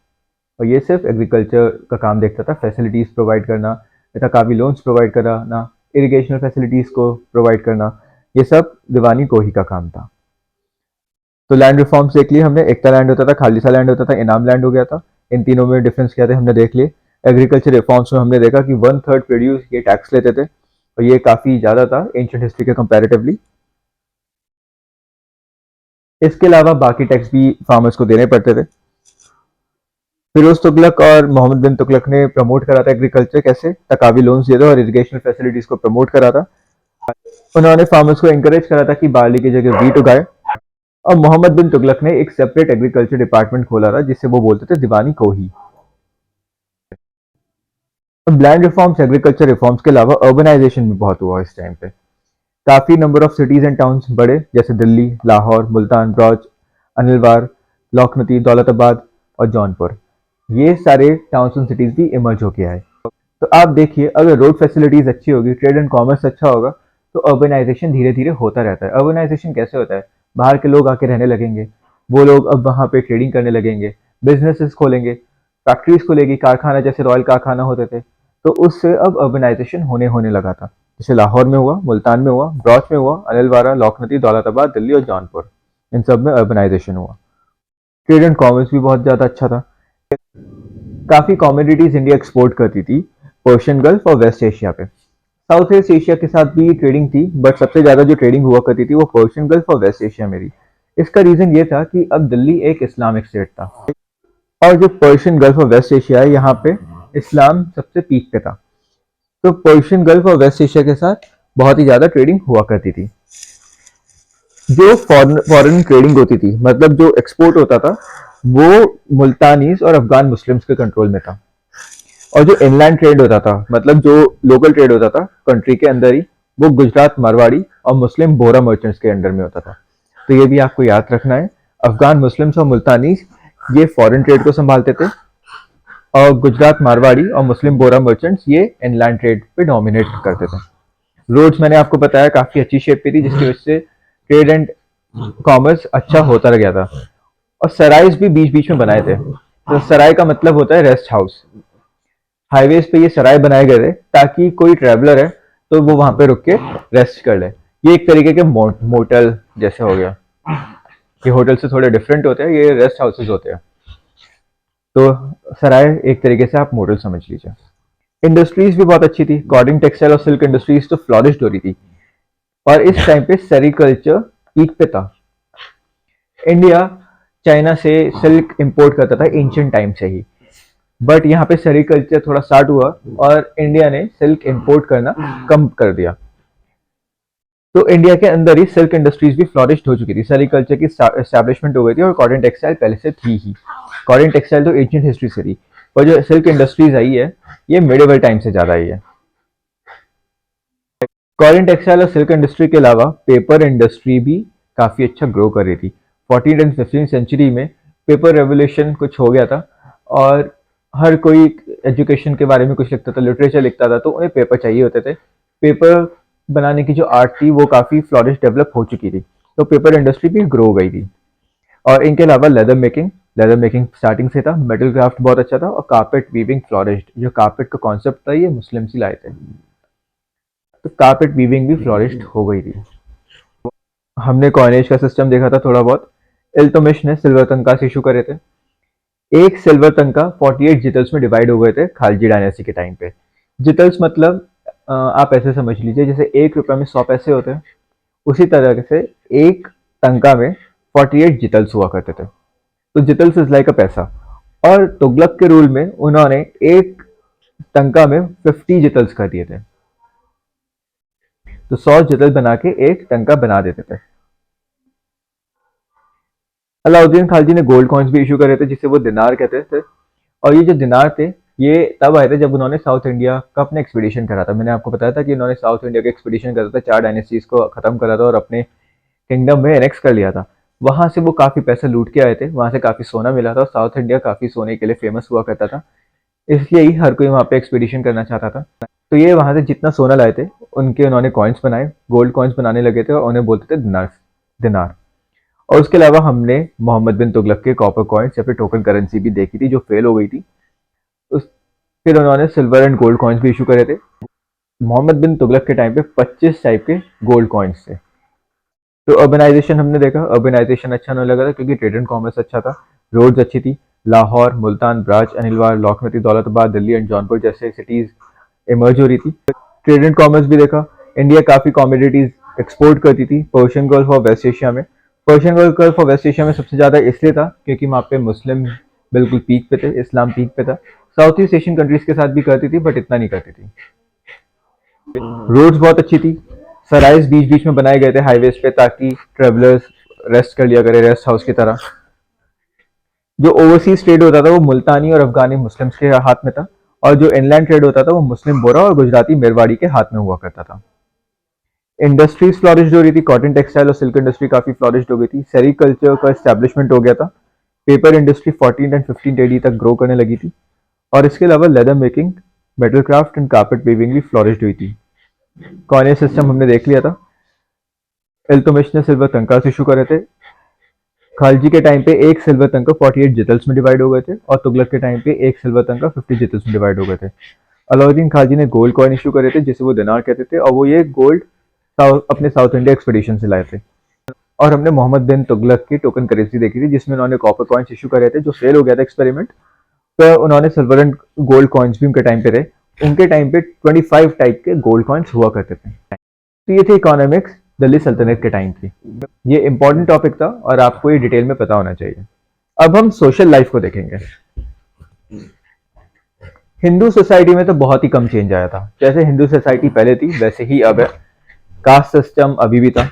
और ये सिर्फ एग्रीकल्चर का काम देखता था, फैसिलिटीज़ प्रोवाइड करना, काफ़ी लोन्स प्रोवाइड कराना, इरिगेशनल फैसिलिटीज़ को प्रोवाइड करना, ये सब दीवानी कोही का काम था। तो लैंड रिफॉर्म्स देख लिए हमने, एकता लैंड होता था, खालिसा लैंड होता था, इनाम लैंड हो गया था। इन तीनों में डिफरेंस क्या थे हमने देख लिए। एग्रीकल्चर रिफॉर्म्स में हमने देखा कि 1/3 प्रोड्यूस ये टैक्स लेते थे और ये काफ़ी ज़्यादा था एंशियंट हिस्ट्री के कंपैरेटिवली। इसके अलावा बाकी टैक्स भी फार्मर्स को देने पड़ते थे। फिरोज तुगलक और मोहम्मद बिन तुगलक ने प्रमोट करा था एग्रीकल्चर, कैसे? तकावी लोन्स दिए थे और इरिगेशनल फैसिलिटीज को प्रमोट करा था। उन्होंने फार्मर्स को एंकरेज करा था कि बार्ली की जगह वीट उगाए। और मोहम्मद बिन तुगलक ने एक सेपरेट एग्रीकल्चर डिपार्टमेंट खोला था जिसे वो बोलते थे दीवानी कोही। अब लैंड रिफॉर्म्स, एग्रीकल्चर रिफॉर्म्स के अलावा अर्बनाइजेशन भी बहुत हुआ इस टाइम पे। काफ़ी number of cities and towns बड़े, जैसे दिल्ली, लाहौर, मुल्तान, बरूच, अनिलवार, लखनऊ, दौलताबाद और जौनपुर, ये सारे टाउन्स एंड सिटीज़ भी इमर्ज होके आए। तो आप देखिए, अगर रोड फैसिलिटीज़ अच्छी होगी, ट्रेड एंड कॉमर्स अच्छा होगा, तो अर्बनाइजेशन धीरे धीरे होता रहता है। अर्बनाइजेशन कैसे होता है? बाहर के लोग आके रहने लगेंगे, वो लोग अब वहाँ पे ट्रेडिंग करने लगेंगे, बिजनेसेस खोलेंगे, फैक्ट्रीज खुलेगी, कारखाना जैसे रॉयल कारखाना होते थे, तो उससे अब अर्बनाइजेशन होने होने लगा था। जैसे लाहौर में हुआ, मुल्तान में हुआ, बरूच में हुआ, अनिलवारा, लखनऊ, दौलताबाद, दिल्ली और जौनपुर, इन सब में अर्बनाइजेशन हुआ। ट्रेड एंड कॉमर्स भी बहुत ज़्यादा अच्छा था। काफ़ी कमोडिटीज़ इंडिया एक्सपोर्ट करती थी पर्शियन गल्फ और वेस्ट एशिया पे। साउथ ईस्ट एशिया के साथ भी ट्रेडिंग थी, बट सबसे ज़्यादा जो ट्रेडिंग हुआ करती थी वो पर्शियन गल्फ और वेस्ट एशिया में थी। इसका रीज़न ये था कि अब दिल्ली एक इस्लामिक स्टेट था, और जो पर्शियन गल्फ और वेस्ट एशिया है, यहाँ पे इस्लाम सबसे पीक पे था। तो पर्शियन गल्फ और वेस्ट एशिया के साथ बहुत ही ज़्यादा ट्रेडिंग हुआ करती थी। जो फॉरेन ट्रेडिंग होती थी, मतलब जो एक्सपोर्ट होता था, वो मुल्तानीज और अफगान मुस्लिम्स के कंट्रोल में था। और जो इनलैंड ट्रेड होता था, मतलब जो लोकल ट्रेड होता था कंट्री के अंदर ही, वो गुजरात मारवाड़ी और मुस्लिम बोरा मर्चेंट्स के अंडर में होता था। तो ये भी आपको याद रखना है। अफगान मुस्लिम्स और मुल्तानीज ये फॉरेन ट्रेड को संभालते थे, और गुजरात मारवाड़ी और मुस्लिम बोरा मर्चेंट्स ये इनलैंड ट्रेड पे डोमिनेट करते थे। रोड्स मैंने आपको बताया काफी अच्छी शेप पे थी, जिसकी वजह से ट्रेड एंड कॉमर्स अच्छा होता रह गया था। और सराइज भी बीच बीच में बनाए थे। तो सराय का मतलब होता है रेस्ट हाउस। हाईवेज पे ये सराय बनाए गए थे ताकि कोई ट्रैवलर है तो वो वहां पे रुक के रेस्ट कर ले। ये एक तरीके के मोटल जैसे हो गया। ये होटल से थोड़े डिफरेंट होते हैं, ये रेस्ट हाउसेज होते हैं। तो सराय एक तरीके से आप मोटल समझ लीजिए। इंडस्ट्रीज भी बहुत अच्छी थी। कॉटन, टेक्सटाइल और सिल्क इंडस्ट्रीज तो फ्लॉरिश हो रही थी, और इस टाइम पे सेरिकल्चर पीक पे था। इंडिया चाइना से सिल्क इंपोर्ट करता था एंशियंट टाइम से ही, बट यहाँ पे सेरिकल्चर थोड़ा स्टार्ट हुआ और इंडिया ने सिल्क इंपोर्ट करना कम कर दिया। तो इंडिया के अंदर ही सिल्क इंडस्ट्रीज भी फ्लॉरिश हो चुकी थी, सेरिकल्चर की एस्टैब्लिशमेंट हो गई थी, और कॉटन टेक्सटाइल पहले से थी ही। कॉटन टेक्सटाइल तो एंशियंट हिस्ट्री से थी, पर जो सिल्क इंडस्ट्रीज आई है ये मिडिवल टाइम से ज्यादा आई है। कॉटन टेक्सटाइल और सिल्क इंडस्ट्री के अलावा पेपर इंडस्ट्री भी काफी अच्छा ग्रो कर रही थी। 14th एंड 15th सेंचुरी में पेपर रेवोल्यूशन कुछ हो गया था, और हर कोई एजुकेशन के बारे में कुछ लिखता था, लिटरेचर लिखता था, तो उन्हें पेपर चाहिए होते थे। पेपर बनाने की जो आर्ट थी वो काफी फ्लॉरिश डेवलप हो चुकी थी, तो पेपर इंडस्ट्री भी ग्रो हो गई थी। और इनके अलावा लेदर मेकिंग स्टार्टिंग से था, मेटल क्राफ्ट बहुत अच्छा था, और कारपेट वीविंग फ्लॉरिश्ड। जो कारपेट का कॉन्सेप्ट था ये मुस्लिम्स ही लाए थे, तो कारपेट वीविंग भी फ्लॉरिश्ड हो गई थी। हमने कॉइनेज का सिस्टम देखा था थोड़ा बहुत। इल्तुतमिश ने सिल्वर तंकास इशू करे थे। एक सिल्वर तंका 48 जितल्स में डिवाइड हो गए थे खालजी डायनेस्टी के टाइम पे। जितल्स मतलब आप ऐसे समझ लीजिए जैसे 1 रुपए में 100 पैसे होते हैं, उसी तरह से एक तंका में 48 जितल्स हुआ करते थे। तो जितल्स इज लाइक अ पैसा, और तुगलक के रूल में उन्होंने एक तंका में 50 जितल्स कर दिए थे, तो 100 जितल बना के एक टंका बना देते थे। अलाउद्दीन खालजी ने गोल्ड कॉइन्स भी इशू करे थे, जिसे वो दिनार कहते थे। और ये जो दिनार थे ये तब आए थे जब उन्होंने साउथ इंडिया का अपना एक्सपीडिशन करा था। मैंने आपको बताया था कि उन्होंने साउथ इंडिया का एक्सपीडिशन करा था, 4 डायनेस्टीज को खत्म करा था और अपने किंगडम में एनेक्स कर लिया था। वहां से वो काफी पैसे लूट के आए थे, वहां से काफी सोना मिला था, और साउथ इंडिया काफी सोने के लिए फेमस हुआ करता था, इसलिए ही हर कोई वहां पे एक्सपीडिशन करना चाहता था। तो ये वहां से जितना सोना लाए थे उनके उन्होंने कॉइन्स बनाए, गोल्ड कॉइन्स बनाने लगे थे, और उन्हें बोलते थे दिनार दिनार। और उसके अलावा हमने मोहम्मद बिन तुगलक के कॉपर कॉइन्स या फिर टोकन करेंसी भी देखी थी जो फेल हो गई थी। उस फिर उन्होंने सिल्वर एंड गोल्ड कॉइन्स भी इशू करे थे। मोहम्मद बिन तुगलक के टाइम पे 25 टाइप के गोल्ड कॉइन्स थे। तो अर्बनाइजेशन हमने देखा, अर्बनाइजेशन अच्छा नहीं लगा था क्योंकि ट्रेड एंड कॉमर्स अच्छा था, रोड्स अच्छी थी। लाहौर, मुल्तान, बरूच, अनिलवार, लखनऊ, दौलताबाद, दिल्ली एंड जौनपुर जैसे सिटीज इमर्ज हो रही थी। ट्रेड एंड कॉमर्स भी देखा। इंडिया काफी कॉमोडिटीज एक्सपोर्ट करती थी पर्शियन गल्फ और वेस्ट एशिया में। पर्शियन गल्फ और वेस्ट एशिया में सबसे ज्यादा इसलिए था क्योंकि वहाँ पे मुस्लिम बिल्कुल पीक पे थे, इस्लाम पीक पे था। साउथ ईस्ट एशियन कंट्रीज के साथ भी करती थी, बट इतना नहीं करती थी। रोड्स बहुत अच्छी थी। सराइज बीच बीच में बनाए गए थे हाईवेज पे, ताकि ट्रेवलर्स रेस्ट कर लिया करे, रेस्ट हाउस की तरह। जो ओवरसीज ट्रेड होता था वो मुल्तानी और अफगानी मुस्लिम्स के हाथ में था, और जो इनलैंड ट्रेड होता था वो मुस्लिम बोरा और गुजराती मेरवाड़ी के हाथ में हुआ करता था। इंडस्ट्रीज फ्लॉरिश हो रही थी, कॉटन टेक्सटाइल और सिल्क इंडस्ट्री काफ़ी फ्लॉरिश हो गई थी, सेरिकल्चर का एस्टैब्लिशमेंट हो गया था, पेपर इंडस्ट्री 14 एंड 15 एडी तक ग्रो करने लगी थी, और इसके अलावा leather making, metal craft and carpet weaving भी फ्लॉरिश हुई थी। कॉइनेज सिस्टम हमने देख लिया था। इल्तुतमिश ने सिल्वर तंकास इशू करे थे। खालजी के टाइम पे एक सिल्वर तंका 48 जितल्स में डिवाइड हो गए थे, और तुगलक के टाइम पे एक सिल्वर तंका 50 जितल्स में डिवाइड हो गए थे। अलाउद्दीन खालजी ने गोल्ड कॉइन इशू करे थे, जिसे वो दिनार कहते थे, और वो ये गोल्ड अपने साउथ इंडिया एक्सपेडिशन से लाए थे। और हमने मोहम्मद बिन तुगलक की टोकन करेंसी देखी थी, जिसमें उन्होंने कॉपर कॉइन्स इशू करे थे, जो फेल हो गया था एक्सपेरिमेंट। तो उन्होंने सिल्वर एंड गोल्ड कॉइन्स भी उनके टाइम पे रहे। उनके टाइम पे 25 टाइप के गोल्ड कॉइन्स हुआ करते थे। तो ये थे इकोनॉमिक्स दिल्ली सल्तनत के टाइम की। ये इंपॉर्टेंट टॉपिक था और आपको ये डिटेल में पता होना चाहिए। अब हम सोशल लाइफ को देखेंगे। हिंदू सोसाइटी में तो बहुत ही कम चेंज आया था। जैसे हिंदू सोसाइटी पहले थी वैसे ही अब है। कास्ट सिस्टम अभी भी था।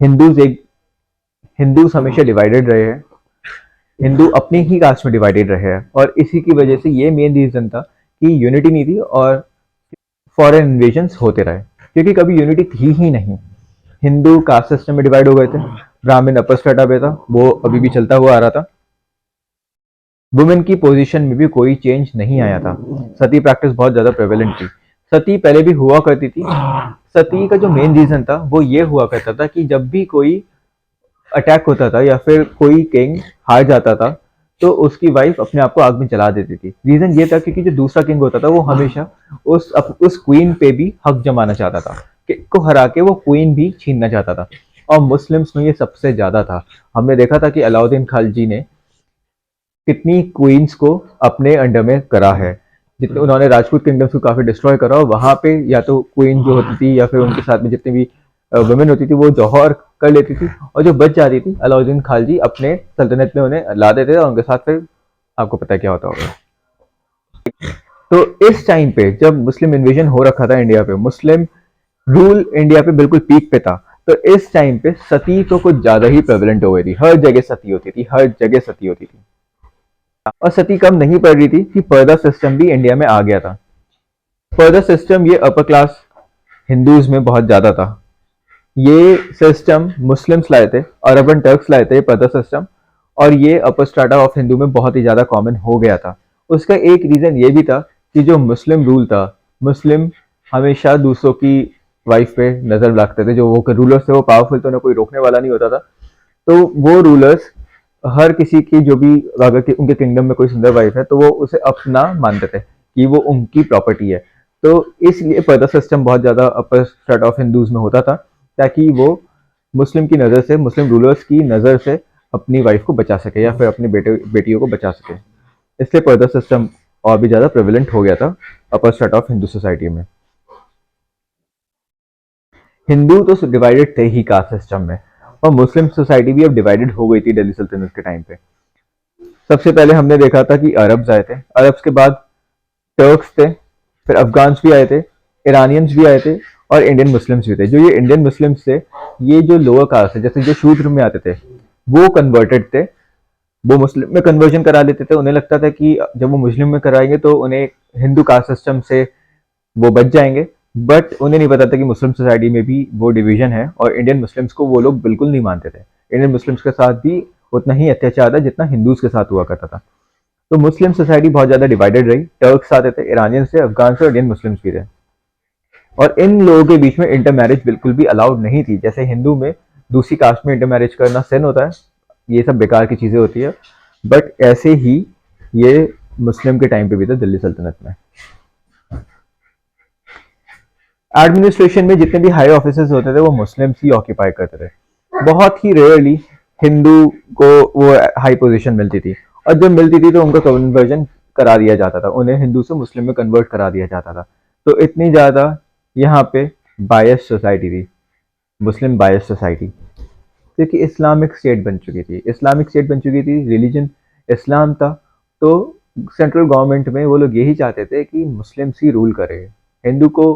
हिंदूज एक हिंदूज हमेशा डिवाइडेड रहे हैं। हिंदू अपनी ही कास्ट में डिवाइडेड रहे हैं, और इसी की वजह से ये मेन रीजन था कि यूनिटी नहीं थी और फॉरेन इन्वेजन होते रहे, क्योंकि कभी यूनिटी थी ही नहीं। हिंदू कास्ट सिस्टम में डिवाइड हो गए थे। ब्राह्मण अपर स्ट्रेटा पे था, वो अभी भी चलता हुआ आ रहा था। वुमेन की पोजीशन में भी कोई चेंज नहीं आया था। सती प्रैक्टिस बहुत ज्यादा प्रेवेलेंट थी। सती पहले भी हुआ करती थी। सती का जो मेन रीजन था वो ये हुआ करता था कि जब भी कोई अटैक होता था या फिर कोई किंग हार जाता था, तो उसकी वाइफ अपने आप को आग में जला देती थी। रीजन ये था क्योंकि जो दूसरा किंग होता था वो हमेशा उस क्वीन पे भी हक जमाना चाहता था, किंग को हरा के वो क्वीन भी छीनना चाहता था। और मुस्लिम्स में ये सबसे ज्यादा था। हमने देखा था कि अलाउद्दीन खालजी ने कितनी क्वींस को अपने अंडर में करा है। जितने उन्होंने राजपूत किंगडम्स को काफी डिस्ट्रॉय करा, और वहां पे या तो क्वीन जो होती थी या फिर उनके साथ में जितनी भी वुमेन होती थी वो जौहर कर लेती थी, और जो बच जाती थी अलाउद्दीन खालजी अपने सल्तनत में उन्हें ला देते थे, और उनके साथ फिर आपको पता है क्या होता होगा। तो इस टाइम पे जब मुस्लिम इन्वेजन हो रखा था इंडिया पे, मुस्लिम रूल इंडिया पे बिल्कुल पीक पे था, तो इस टाइम पे सती तो कुछ ज्यादा ही प्रेवलेंट हो गई थी। हर जगह सती होती थी, हर जगह सती होती थी। और सती कम नहीं पड़ रही थी कि पर्दा सिस्टम भी इंडिया में आ गया था। पर्दा सिस्टम ये अपर क्लास हिंदूज में बहुत ज्यादा था। ये सिस्टम मुस्लिम्स लाए थे, अरब एंड टर्क्स लाए थे पर्दा सिस्टम, और ये अपर स्ट्राटा ऑफ हिंदू में बहुत ही ज्यादा कॉमन हो गया था। उसका एक रीजन ये भी था कि जो मुस्लिम रूल था, मुस्लिम हमेशा दूसरों की वाइफ पे नजर रखते थे। जो वो रूलर्स थे वो पावरफुल थे, उन्हें कोई रोकने वाला नहीं होता था। तो वो रूलर्स हर किसी की जो भी, अगर उनके किंगडम में कोई सुंदर वाइफ है तो वो उसे अपना मानते थे कि वो उनकी प्रॉपर्टी है। तो इसलिए पर्दा सिस्टम बहुत ज्यादा अपर स्ट्रेट ऑफ हिंदूज में होता था, ताकि वो मुस्लिम की नज़र से, मुस्लिम रूलर्स की नज़र से अपनी वाइफ को बचा सके या फिर अपने बेटियों को बचा सके। इसलिए पर्दा सिस्टम और भी ज़्यादा प्रेवलेंट हो गया था अपर स्ट्रेट ऑफ हिंदू सोसाइटी में। हिंदू तो डिवाइडेड थे ही कास्ट सिस्टम में, और मुस्लिम सोसाइटी भी अब डिवाइडेड हो गई थी दिल्ली सल्तनत के टाइम पे। सबसे पहले हमने देखा था कि अरब्स आए थे, अरब्स के बाद टर्क्स थे, फिर अफगान्स भी आए थे, ईरानियंस भी आए थे, और इंडियन मुस्लिम्स भी थे। जो ये इंडियन मुस्लिम्स थे, ये जो लोअर कास्ट है, जैसे जो शूद्र में आते थे, वो कन्वर्टेड थे। वो मुस्लिम में कन्वर्जन करा लेते थे। उन्हें लगता था कि जब वो मुस्लिम में कराएंगे तो उन्हें हिंदू कास्ट सिस्टम से वो बच जाएंगे। बट उन्हें नहीं पता था कि मुस्लिम सोसाइटी में भी वो डिवीजन है, और इंडियन मुस्लिम्स को वो लोग बिल्कुल नहीं मानते थे। इंडियन मुस्लिम्स के साथ भी उतना ही अत्याचार था जितना हिंदूज के साथ हुआ करता था। तो मुस्लिम सोसाइटी बहुत ज्यादा डिवाइडेड रही। टर्क्स आते थे, ईरानियंस थे, अफगान से, और इंडियन मुस्लिम्स भी थे। और इन लोगों के बीच में इंटर मैरिज बिल्कुल भी अलाउड नहीं थी। जैसे हिंदू में दूसरी कास्ट में इंटर मैरिज करना सिन होता है, ये सब बेकार की चीजें होती है, बट ऐसे ही ये मुस्लिम के टाइम पे भी था दिल्ली सल्तनत में। एडमिनिस्ट्रेशन में जितने भी हाई ऑफिसर्स होते थे वो मुस्लिम्स ही ऑक्यूपाई करते थे। बहुत ही रेयरली हिंदू को वो हाई पोजीशन मिलती थी, और जब मिलती थी तो उनका कन्वर्जन करा दिया जाता था, उन्हें हिंदू से मुस्लिम में कन्वर्ट करा दिया जाता था। तो इतनी ज्यादा यहाँ पे बायस सोसाइटी थी, मुस्लिम बायस सोसाइटी, क्योंकि इस्लामिक स्टेट बन चुकी थी। इस्लामिक स्टेट बन चुकी थी, रिलीजन इस्लाम था। तो सेंट्रल गवर्नमेंट में वो लोग यही चाहते थे कि मुस्लिम्स ही रूल करे। हिंदू को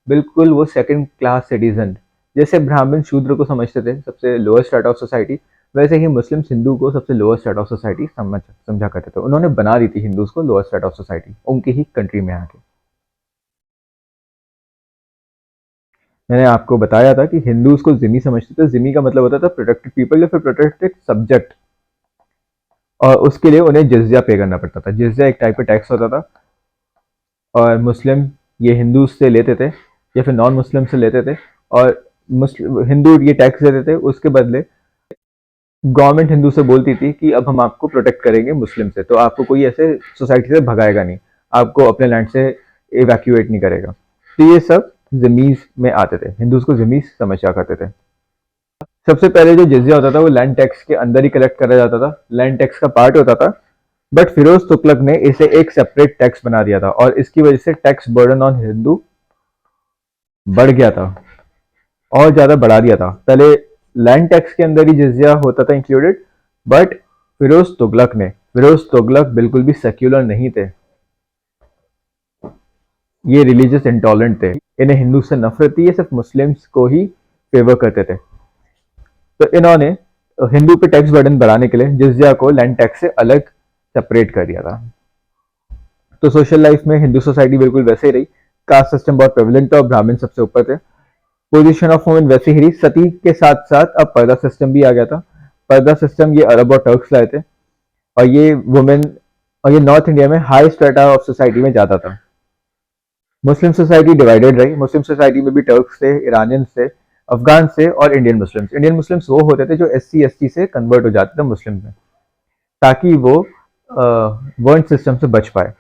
बिल्कुल वो सेकंड क्लास सिटीजन, जैसे ब्राह्मण शूद्र को समझते थे सबसे लोअर स्टेट ऑफ सोसाइटी, वैसे ही मुस्लिम हिंदू को सबसे लोअर स्टेट ऑफ सोसाइटी समझा करते थे। उन्होंने बना दी थी हिंदूज को लोअर स्टेट ऑफ सोसाइटी उनकी ही कंट्री में आके। मैंने आपको बताया था कि हिंदू उसको जिमी समझते थे। जिमी का मतलब होता था प्रोटेक्टेड पीपल या फिर प्रोटेक्टेड सब्जेक्ट, और उसके लिए उन्हें जिज़्या पे करना पड़ता था। जिज़्या एक टाइप का टैक्स होता था, और मुस्लिम ये हिंदू से लेते थे या फिर नॉन मुस्लिम से लेते थे, और मुस्लिम हिंदू ये टैक्स देते थे। उसके बदले गवर्नमेंट हिंदू से बोलती थी कि अब हम आपको प्रोटेक्ट करेंगे मुस्लिम से, तो आपको कोई ऐसे सोसाइटी से भगाएगा नहीं, आपको अपने लैंड से इवैक्यूएट नहीं करेगा। तो ये सब जमीज में आते थे, हिंदूज को जमीज समझा करते थे। सबसे पहले जो जिजिया होता था वो लैंड टैक्स के अंदर ही कलेक्ट करा जाता था, लैंड टैक्स का पार्ट होता था। बट फिरोज तुगलक ने इसे एक सेपरेट टैक्स बना दिया था, और इसकी वजह से टैक्स बर्डन ऑन हिंदू बढ़ गया था, और ज्यादा बढ़ा दिया था। पहले लैंड टैक्स के अंदर ही जिजिया होता था इंक्लूडेड, बट फिरोज तुगलक बिल्कुल भी सेक्युलर नहीं थे, ये रिलीजियस इंटॉलरेंट थे, इन्हें हिंदू से नफरत थी, ये सिर्फ मुस्लिम्स को ही फेवर करते थे। तो इन्होंने हिंदू पे टैक्स बर्डन बढ़ाने के लिए जिजिया को लैंड टैक्स से अलग सेपरेट कर दिया था। तो सोशल लाइफ में हिंदू सोसाइटी बिल्कुल वैसे ही रही, कास्ट सिस्टम बहुत प्रेवलेंट था और ब्राह्मण सबसे ऊपर थे। पोजीशन ऑफ वुमेन वैसे ही रही, सती के साथ साथ अब पर्दा सिस्टम भी आ गया था। पर्दा सिस्टम ये अरब और टर्क्स लाए थे, और ये वुमेन, और ये नॉर्थ इंडिया में हाई स्ट्रेटा ऑफ सोसाइटी में जाता था। मुस्लिम सोसाइटी डिवाइडेड रही, मुस्लिम सोसाइटी में भी टर्क्स थे, ईरानियंस थे, अफगान से, और इंडियन मुस्लिम्स। इंडियन मुस्लिम्स वो होते थे जो SC ST से कन्वर्ट हो जाते थे मुस्लिम में, ताकि वो वर्ण सिस्टम से बच पाए।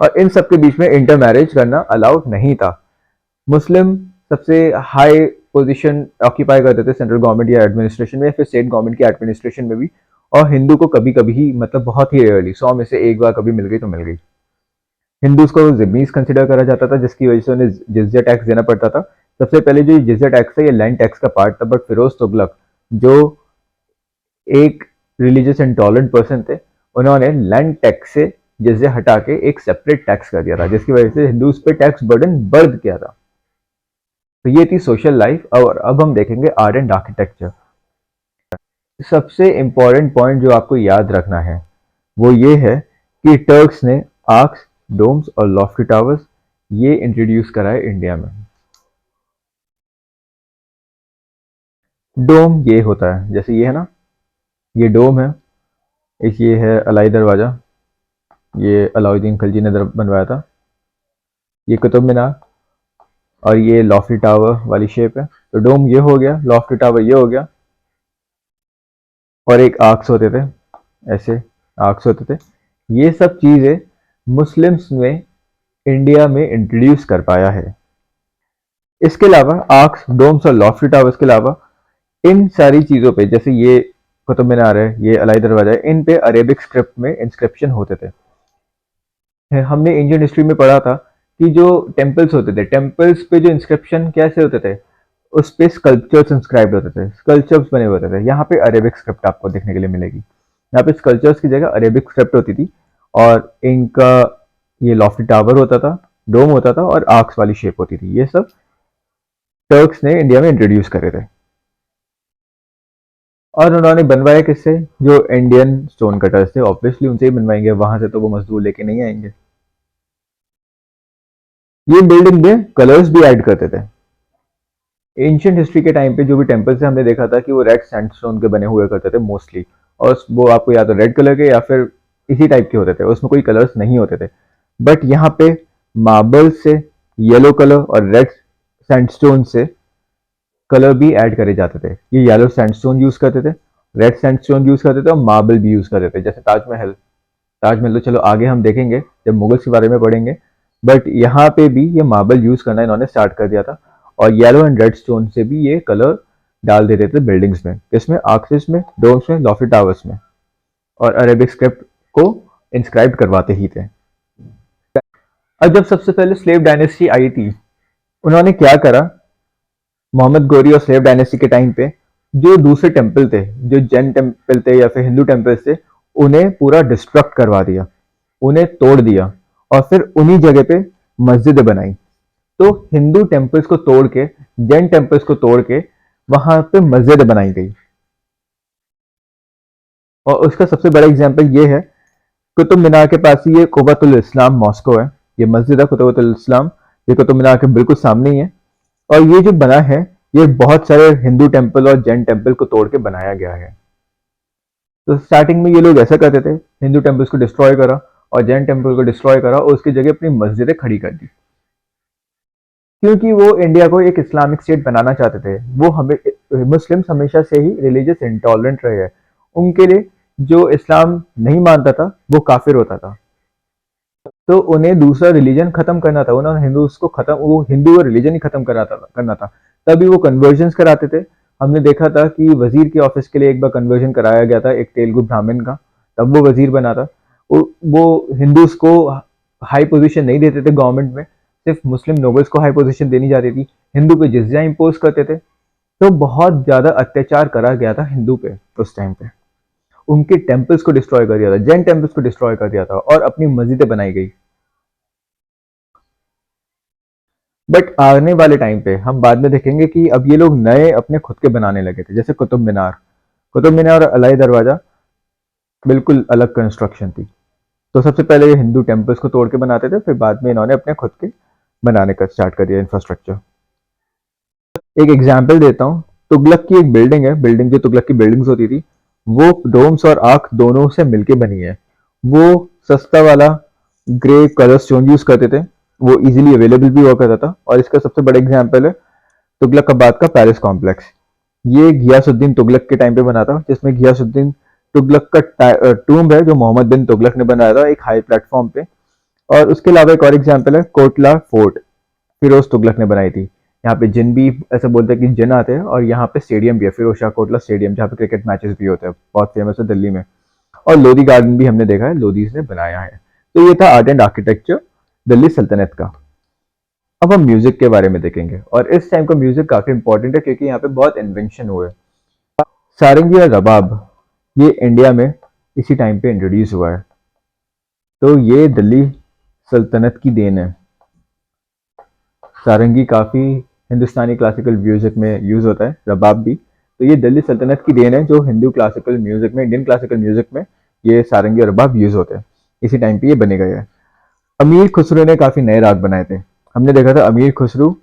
और इन सब के बीच में इंटर मैरिज करना अलाउड नहीं था। मुस्लिम सबसे हाई पोजीशन ऑक्यूपाई करते थे सेंट्रल गवर्नमेंट या एडमिनिस्ट्रेशन में, या फिर स्टेट गवर्नमेंट की एडमिनिस्ट्रेशन में भी। और हिंदू को कभी कभी ही, मतलब बहुत ही रेयरली, 100 में से एक बार कभी मिल गई तो मिल गई। हिंदूज को जिम्मीज कंसिडर करा जाता था, जिसकी वजह से उन्हें जिजिया टैक्स देना पड़ता था। सबसे पहले जो जिजिया टैक्स है ये लैंड टैक्स का पार्ट था, बट फिरोज तुगलक जो एक रिलीजियस इंटॉलरेंट पर्सन थे, उन्होंने लैंड टैक्स से जिजिया हटा के एक सेपरेट टैक्स कर दिया था, जिसकी वजह से हिंदूज पे टैक्स बर्डन बढ़ गया था। तो ये थी सोशल लाइफ। और अब हम देखेंगे आर्ट एंड आर्किटेक्चर। सबसे इंपॉर्टेंट पॉइंट जो आपको याद रखना है वो ये है कि टर्क्स ने आर्क्स, डोम्स और लॉफ्टी टावर्स ये इंट्रोड्यूस करा है इंडिया में। डोम ये होता है, जैसे ये है ना, ये डोम है। एक ये है अलाई दरवाजा, ये अलाउद्दीन खिलजी ने बनवाया था। ये कुतुब मीनार, और ये लॉफ्टी टावर वाली शेप है। तो डोम ये हो गया, लॉफ्टी टावर ये हो गया, और एक आर्क्स होते थे, ऐसे आर्क्स होते थे। ये सब चीजें मुस्लिम्स ने इंडिया में इंट्रोड्यूस कर पाया है। इसके अलावा आर्क्स, डोम्स और लॉफ्टी टावर्स के अलावा इन सारी चीजों पे, जैसे ये कुतुब मीनार है, ये अलाई दरवाजा है, इन पे अरेबिक स्क्रिप्ट में इंस्क्रिप्शन होते थे। हमने एंशिएंट हिस्ट्री में पढ़ा था कि जो टेम्पल्स होते थे, टेम्पल्स पे जो इंस्क्रिप्शन कैसे होते थे, उस पे स्कल्पचर्स इंस्क्राइब्ड होते थे, स्कल्पचर्स बने होते थे। यहाँ पे अरेबिक स्क्रिप्ट आपको देखने के लिए मिलेगी। यहाँ पे स्कल्पचर्स की जगह अरेबिक स्क्रिप्ट होती थी, और इनका ये लॉफ्टी टावर होता था, डोम होता था, और आर्क्स वाली शेप होती थी। ये सब टर्क्स ने इंडिया में इंट्रोड्यूस करे थे, और उन्होंने बनवाए किससे? जो इंडियन स्टोन कटर्स थे, ऑब्वियसली उनसे ही बनवाएंगे, वहां से तो वो मजदूर लेके नहीं आएंगे। ये बिल्डिंग में कलर्स भी ऐड करते थे। एंशियंट हिस्ट्री के टाइम पे जो भी टेम्पल्स है, हमने देखा था कि वो रेड सैंडस्टोन के बने हुए करते थे मोस्टली, और वो आपको या तो रेड कलर के या फिर इसी टाइप के होते थे, उसमें कोई कलर्स नहीं होते थे। बट यहाँ पे मार्बल से येलो कलर और रेड सैंडस्टोन से कलर भी ऐड करे जाते थे। ये येलो सैंडस्टोन यूज करते थे, रेड सैंडस्टोन यूज करते थे, और मार्बल भी यूज करते थे। जैसे ताजमहल, ताजमहल तो चलो आगे हम देखेंगे जब मुगल्स के बारे में पढ़ेंगे, बट यहाँ पे भी ये मार्बल यूज करना इन्होंने स्टार्ट कर दिया था, और येलो एंड रेड स्टोन से भी ये कलर डाल देते थे बिल्डिंग्स में, इसमें आर्क्स में, डोम्स में, लॉफ्टी टावर्स में, और अरेबिक स्क्रिप्ट को इंस्क्राइब करवाते ही थे। अब जब सबसे पहले स्लेव डायनेस्टी आई थी, उन्होंने क्या करा, मोहम्मद गोरी और स्लेव डायनेस्टी के टाइम पे जो दूसरे टेम्पल थे, जो जैन टेम्पल थे या फिर हिंदू टेम्पल्स थे, उन्हें पूरा डिस्ट्रक्ट करवा दिया, उन्हें तोड़ दिया, और फिर उन्हीं जगह पे मस्जिद बनाई। तो हिंदू टेम्पल्स को तोड़ के, जैन टेम्पल्स को तोड़ के वहां पे मस्जिद बनाई गई। और उसका सबसे बड़ा एग्जाम्पल ये है, कुतुब मीनार के पास ही ये कुव्वतुल इस्लाम मॉस्को है, ये मस्जिद है कुव्वतुल इस्लाम, ये कुतुब मीनार के बिल्कुल सामने ही है। और ये जो बना है, ये बहुत सारे हिंदू टेम्पल और जैन टेम्पल को तोड़ के बनाया गया है। तो स्टार्टिंग में ये लोग ऐसा करते थे, हिंदू टेम्पल्स को डिस्ट्रॉय करा और जैन टेम्पल को डिस्ट्रॉय करा और उसकी जगह अपनी मस्जिदें खड़ी कर दी, क्योंकि वो इंडिया को एक इस्लामिक स्टेट बनाना चाहते थे। वो हमें मुस्लिम्स हमेशा से ही रिलीजियस इंटॉलरेंट रहे हैं। उनके लिए जो इस्लाम नहीं मानता था वो काफिर होता था। तो उन्हें दूसरा रिलीजन खत्म करना था, उन्होंने हिंदूज को खत्म, वो हिंदू और रिलीजन ही खत्म करना था। तभी वो कन्वर्जन कराते थे। हमने देखा था कि वजीर के ऑफिस के लिए एक बार कन्वर्जन कराया गया था एक तेलुगु ब्राह्मण का, तब वो वजीर बना था। वो हिंदूज को हाई पोजीशन नहीं देते थे गवर्नमेंट में, सिर्फ मुस्लिम नोबल्स को हाई पोजीशन देनी जाती थी। हिंदू पे जिज्या इम्पोज करते थे। तो बहुत ज्यादा अत्याचार करा गया था हिंदू पे उस टाइम पे। उनके टेम्पल्स को डिस्ट्रॉय कर दिया था, जैन टेम्पल्स को डिस्ट्रॉय कर दिया था और अपनी मस्जिदें बनाई गई। बट आने वाले टाइम पे हम बाद में देखेंगे कि अब ये लोग नए अपने खुद के बनाने लगे थे, जैसे कुतुब मीनार और अलाई दरवाजा बिल्कुल अलग कंस्ट्रक्शन थी। तो सबसे पहले ये हिंदू टेम्पल्स को तोड़ के बनाते थे, फिर बाद में इन्होंने अपने खुद के बनाने का स्टार्ट कर दिया इंफ्रास्ट्रक्चर। एक एग्जाम्पल देता हूँ, तुगलक की एक बिल्डिंग है, बिल्डिंग जो तुगलक की बिल्डिंग्स होती थी, वो डोम्स और आर्क दोनों से मिलके बनी है। वो सस्ता वाला ग्रे कलर स्टोन यूज करते थे, वो इजीली अवेलेबल भी हुआ करता था। और इसका सबसे बड़ा एग्जाम्पल है तुगलक आबाद का पैलेस कॉम्प्लेक्स। ये घियासुद्दीन तुगलक के टाइम पे बना था, जिसमें घियासुद्दीन तुगलक का टूम्ब है जो मोहम्मद बिन तुगलक ने बनाया था एक हाई प्लेटफॉर्म पे। और उसके अलावा एक और एग्जाम्पल है कोटला फोर्ट, फिरोज तुगलक ने बनाई थी। यहाँ पे जिन भी ऐसे बोलते हैं कि जिन आते हैं, और यहाँ पे स्टेडियम भी है, फिरोज शाह कोटला स्टेडियम, जहाँ पे क्रिकेट मैचेस भी होते हैं, बहुत फेमस है दिल्ली में। और लोधी गार्डन भी हमने देखा है, लोधीज ने बनाया है। तो ये था आर्ट एंड आर्किटेक्चर दिल्ली सल्तनत का। अब हम म्यूजिक के बारे में देखेंगे, और इस टाइम का म्यूजिक काफी इंपॉर्टेंट है क्योंकि यहाँ पे बहुत इन्वेंशन हुए। सारंगी और रबाब ये इंडिया में इसी टाइम पे इंट्रोड्यूस हुआ है। तो ये दिल्ली सल्तनत की देन है। सारंगी काफी हिंदुस्तानी क्लासिकल म्यूजिक में यूज होता है, रबाब भी। तो ये दिल्ली सल्तनत की देन है, जो हिंदू क्लासिकल म्यूजिक में, इंडियन क्लासिकल म्यूजिक में ये सारंगी और रबाब यूज होते हैं। इसी टाइम पे ये बने गए हैं। अमीर खुसरो ने काफी नए राग बनाए थे। हमने देखा था अमीर खुसरो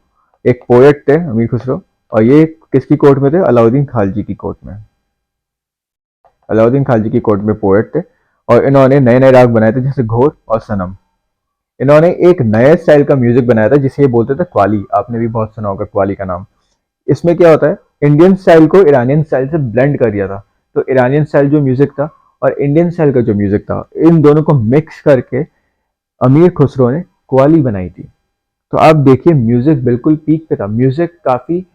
एक पोएट थे, अमीर खुसरो, और ये किसकी कोर्ट में थे? अलाउद्दीन खालजी की कोर्ट में। अलाउद्दीन खालजी की कोर्ट में पोएट थे, और इन्होंने नए नए राग बनाए थे, जैसे घोर और सनम। इन्होंने एक नए स्टाइल का म्यूजिक बनाया था जिसे ये बोलते थे क्वाली। आपने भी बहुत सुना होगा क्वाली का नाम। इसमें क्या होता है, इंडियन स्टाइल को ईरानियन स्टाइल से ब्लेंड कर दिया था। तो ईरानियन स्टाइल जो म्यूजिक था और इंडियन स्टाइल का जो म्यूजिक था, इन दोनों को मिक्स करके अमीर खुसरो ने क्वाली बनाई थी। तो आप देखिए म्यूजिक बिल्कुल पीक पे था, म्यूजिक काफी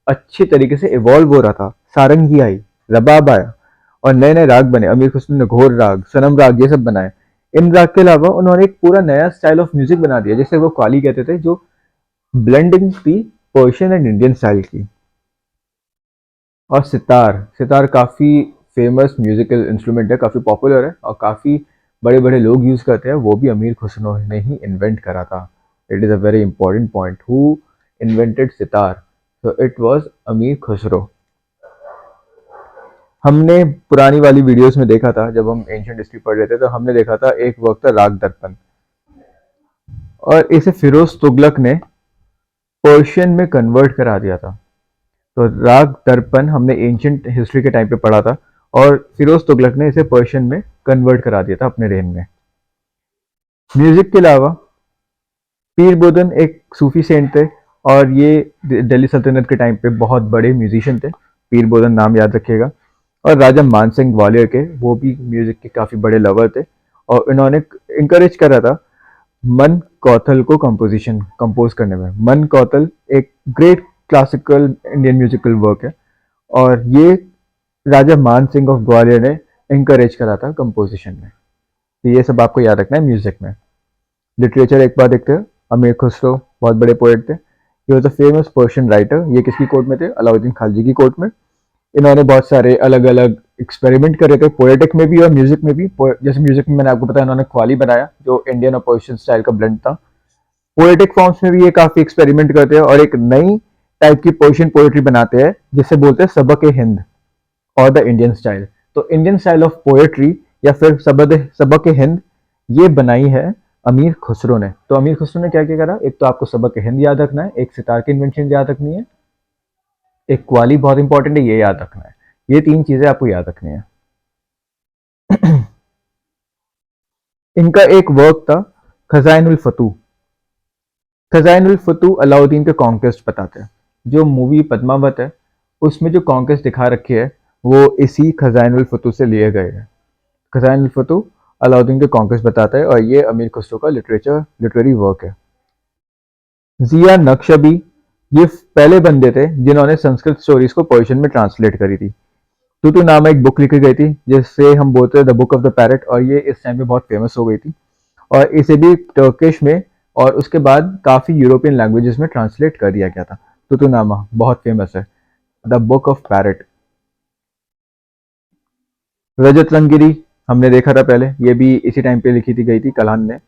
अच्छी तरीके से इवॉल्व हो रहा था। सारंगी आई, रबाब आया, और नए नए राग बने। अमीर खुसरो ने घोर राग, सनम राग, ये सब बनाए। इन राग के अलावा उन्होंने एक पूरा नया स्टाइल ऑफ म्यूजिक बना दिया, जिसे वो क्वाली कहते थे, जो ब्लेंडिंग थी पर्शियन एंड इंडियन स्टाइल की। और सितार, सितार काफी फेमस म्यूजिकल इंस्ट्रूमेंट है, काफी पॉपुलर है और काफी बड़े बड़े लोग यूज करते हैं। वो भी अमीर खुसरो ने ही इन्वेंट करा था। It is a very important point, who invented sitar? तो इट वाज अमीर खुसरो। हमने पुरानी वाली वीडियोस में देखा था, जब हम एंशियंट हिस्ट्री पढ़ रहे थे, तो हमने देखा था एक वक्त था राग दर्पण, और इसे फिरोज तुगलक ने पर्शियन में कन्वर्ट करा दिया था। तो राग दर्पण हमने एंशियंट हिस्ट्री के टाइम पे पढ़ा था, और फिरोज तुगलक ने इसे पर्शियन में कन्वर्ट करा दिया था अपने रेन में। म्यूजिक के अलावा पीर बोदन एक सूफी सेंट थे, और ये दिल्ली सल्तनत के टाइम पे बहुत बड़े म्यूजिशियन थे। पीर बोदन नाम याद रखिएगा। और राजा मान सिंह ग्वालियर के, वो भी म्यूजिक के काफी बड़े लवर थे, और इन्होंने इंकरेज करा था मन कौथल को कंपोजिशन कंपोज करने में। मन कौथल एक great classical Indian musical work है, और ये राजा मान सिंह ऑफ ग्वालियर ने इंकरेज करा था कंपोजिशन में। तो ये सब आपको याद रखना है म्यूजिक में। लिटरेचर एक बार देखते हैं। अमीर खुसरो बहुत बड़े पोएट थे। ये was a famous Persian writer. ये किसकी कोर्ट में थे? अलाउद्दीन खालजी की कोर्ट में। इन्होंने बहुत सारे अलग अलग एक्सपेरिमेंट करे थे, पोएटिक में भी और म्यूजिक में भी। जैसे म्यूजिक में मैंने आपको बताया, इन्होंने क्वाली बनाया जो इंडियन और पर्शियन स्टाइल का ब्लेंड था। पोएटिक फॉर्म्स में भी ये काफी एक्सपेरिमेंट करते हैं, और एक नई टाइप की पर्शियन पोएट्री बनाते हैं, जिसे बोलते हैं सबक ए हिंद और द इंडियन स्टाइल। तो इंडियन स्टाइल ऑफ पोएट्री, या फिर सबक ए हिंद, ये बनाई है अमीर खुसरो ने। तो अमीर खुसरो ने क्या क्या करा, एक तो आपको सबक हिंद याद रखना है, एक सितार की इन्वेंशन याद रखनी है, एक क्वाली बहुत इंपॉर्टेंट है, ये याद रखना है। ये 3 चीजें आपको याद रखनी है। इनका एक वर्क था खजाइनुल फतू। खजाइनुल फतू अलाउद्दीन के कॉन्क्वेस्ट बताते हैं। जो मूवी पद्मावत है उसमें जो कॉन्क्वेस्ट दिखा रखी है वो इसी खजाइनुल फतू से लिए गए हैं। खजाइनुल फतू अलाउद्दीन के कॉन्क्वेस्ट बताता है और ये अमीर खुसरो का लिटरेरी वर्क है। जिया नक्शबी ये पहले बंदे थे जिन्होंने संस्कृत स्टोरीज को पर्शियन में ट्रांसलेट करी थी। तुतु नामा एक बुक लिखी गई थी जिससे हम बोलते हैं the book of the parrot, और ये इस टाइम पे बहुत फेमस हो गई थी। और इसे भी टर्किश में और उसके बाद काफ़ी यूरोपियन लैंग्वेजेस में ट्रांसलेट कर दिया गया था। तुतुनामा बहुत फेमस है, द बुक ऑफ पैरट। रजत रंगिरी हमने देखा था पहले, ये भी इसी टाइम पे लिखी थी गई थी कलान ने।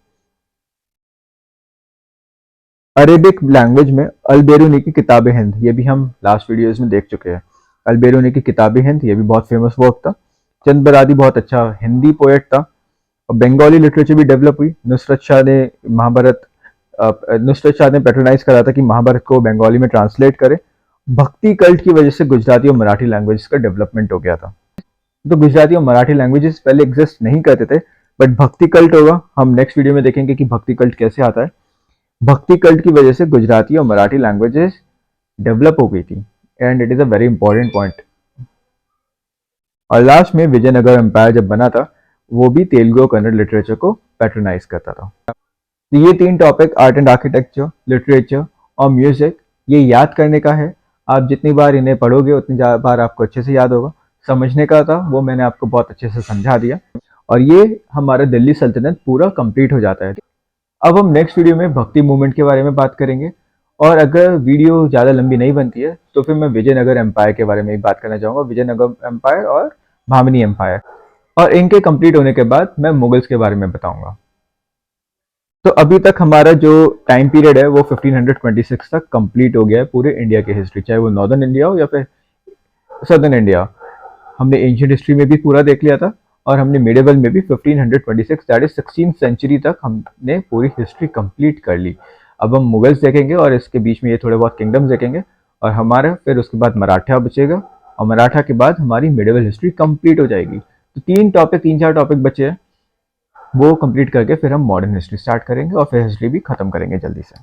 अरेबिक लैंग्वेज में अलबेरूनी की किताब हिंद, ये भी हम लास्ट वीडियोस में देख चुके हैं। अलबेरूनी की किताब हिंद ये भी बहुत फेमस वर्क था। चंद बरादी बहुत अच्छा हिंदी पोएट था। और बंगाली लिटरेचर भी डेवलप हुई। नुसरत शाह ने पैट्रोनाइज करा था कि महाभारत को बंगाली में ट्रांसलेट करे। भक्ति कल्ट की वजह से गुजराती और मराठी लैंग्वेज का डेवलपमेंट हो गया था। तो गुजराती और मराठी लैंग्वेजेस पहले एग्जिस्ट नहीं करते थे, बट भक्ति कल्ट होगा, हम नेक्स्ट वीडियो में देखेंगे कि भक्ति कल्ट कैसे आता है। भक्ति कल्ट की वजह से गुजराती और मराठी लैंग्वेजेस डेवलप हो गई थी, and it is a very important point. और लास्ट में विजयनगर एम्पायर जब बना था वो भी तेलुगु और कन्नड़ लिटरेचर को पैट्रोनाइज करता था। तो ये 3 topic art and architecture, literature और म्यूजिक, ये याद करने का है। आप जितनी बार इन्हें पढ़ोगे उतनी बार आपको अच्छे से याद होगा। समझने का था वो मैंने आपको बहुत अच्छे से समझा दिया, और ये हमारा दिल्ली सल्तनत पूरा कंप्लीट हो जाता है। अब हम नेक्स्ट वीडियो में भक्ति मूवमेंट के बारे में बात करेंगे, और अगर वीडियो ज़्यादा लंबी नहीं बनती है तो फिर मैं विजयनगर एम्पायर के बारे में ही बात करना चाहूँगा, विजयनगर एम्पायर और भामिनी एम्पायर। और इनके कंप्लीट होने के बाद मैं मुगल्स के बारे में बताऊंगा। तो अभी तक हमारा जो टाइम पीरियड है वो 1526 तक कंप्लीट हो गया है पूरे इंडिया की हिस्ट्री, चाहे वो नॉर्दर्न इंडिया हो या फिर सदर्न इंडिया। हमने एंशियंट हिस्ट्री में भी पूरा देख लिया था, और हमने मिडेवल में भी 1526 दैट इज 16th सेंचुरी तक हमने पूरी हिस्ट्री कंप्लीट कर ली। अब हम मुगल्स देखेंगे और इसके बीच में ये थोड़े बहुत किंगडम्स देखेंगे, और हमारा फिर उसके बाद मराठा बचेगा, और मराठा के बाद हमारी मिडेवल हिस्ट्री कंप्लीट हो जाएगी। तो 3 4 टॉपिक बचे हैं, वो कंप्लीट करके फिर हम मॉडर्न हिस्ट्री स्टार्ट करेंगे और फिर हिस्ट्री भी खत्म करेंगे जल्दी से।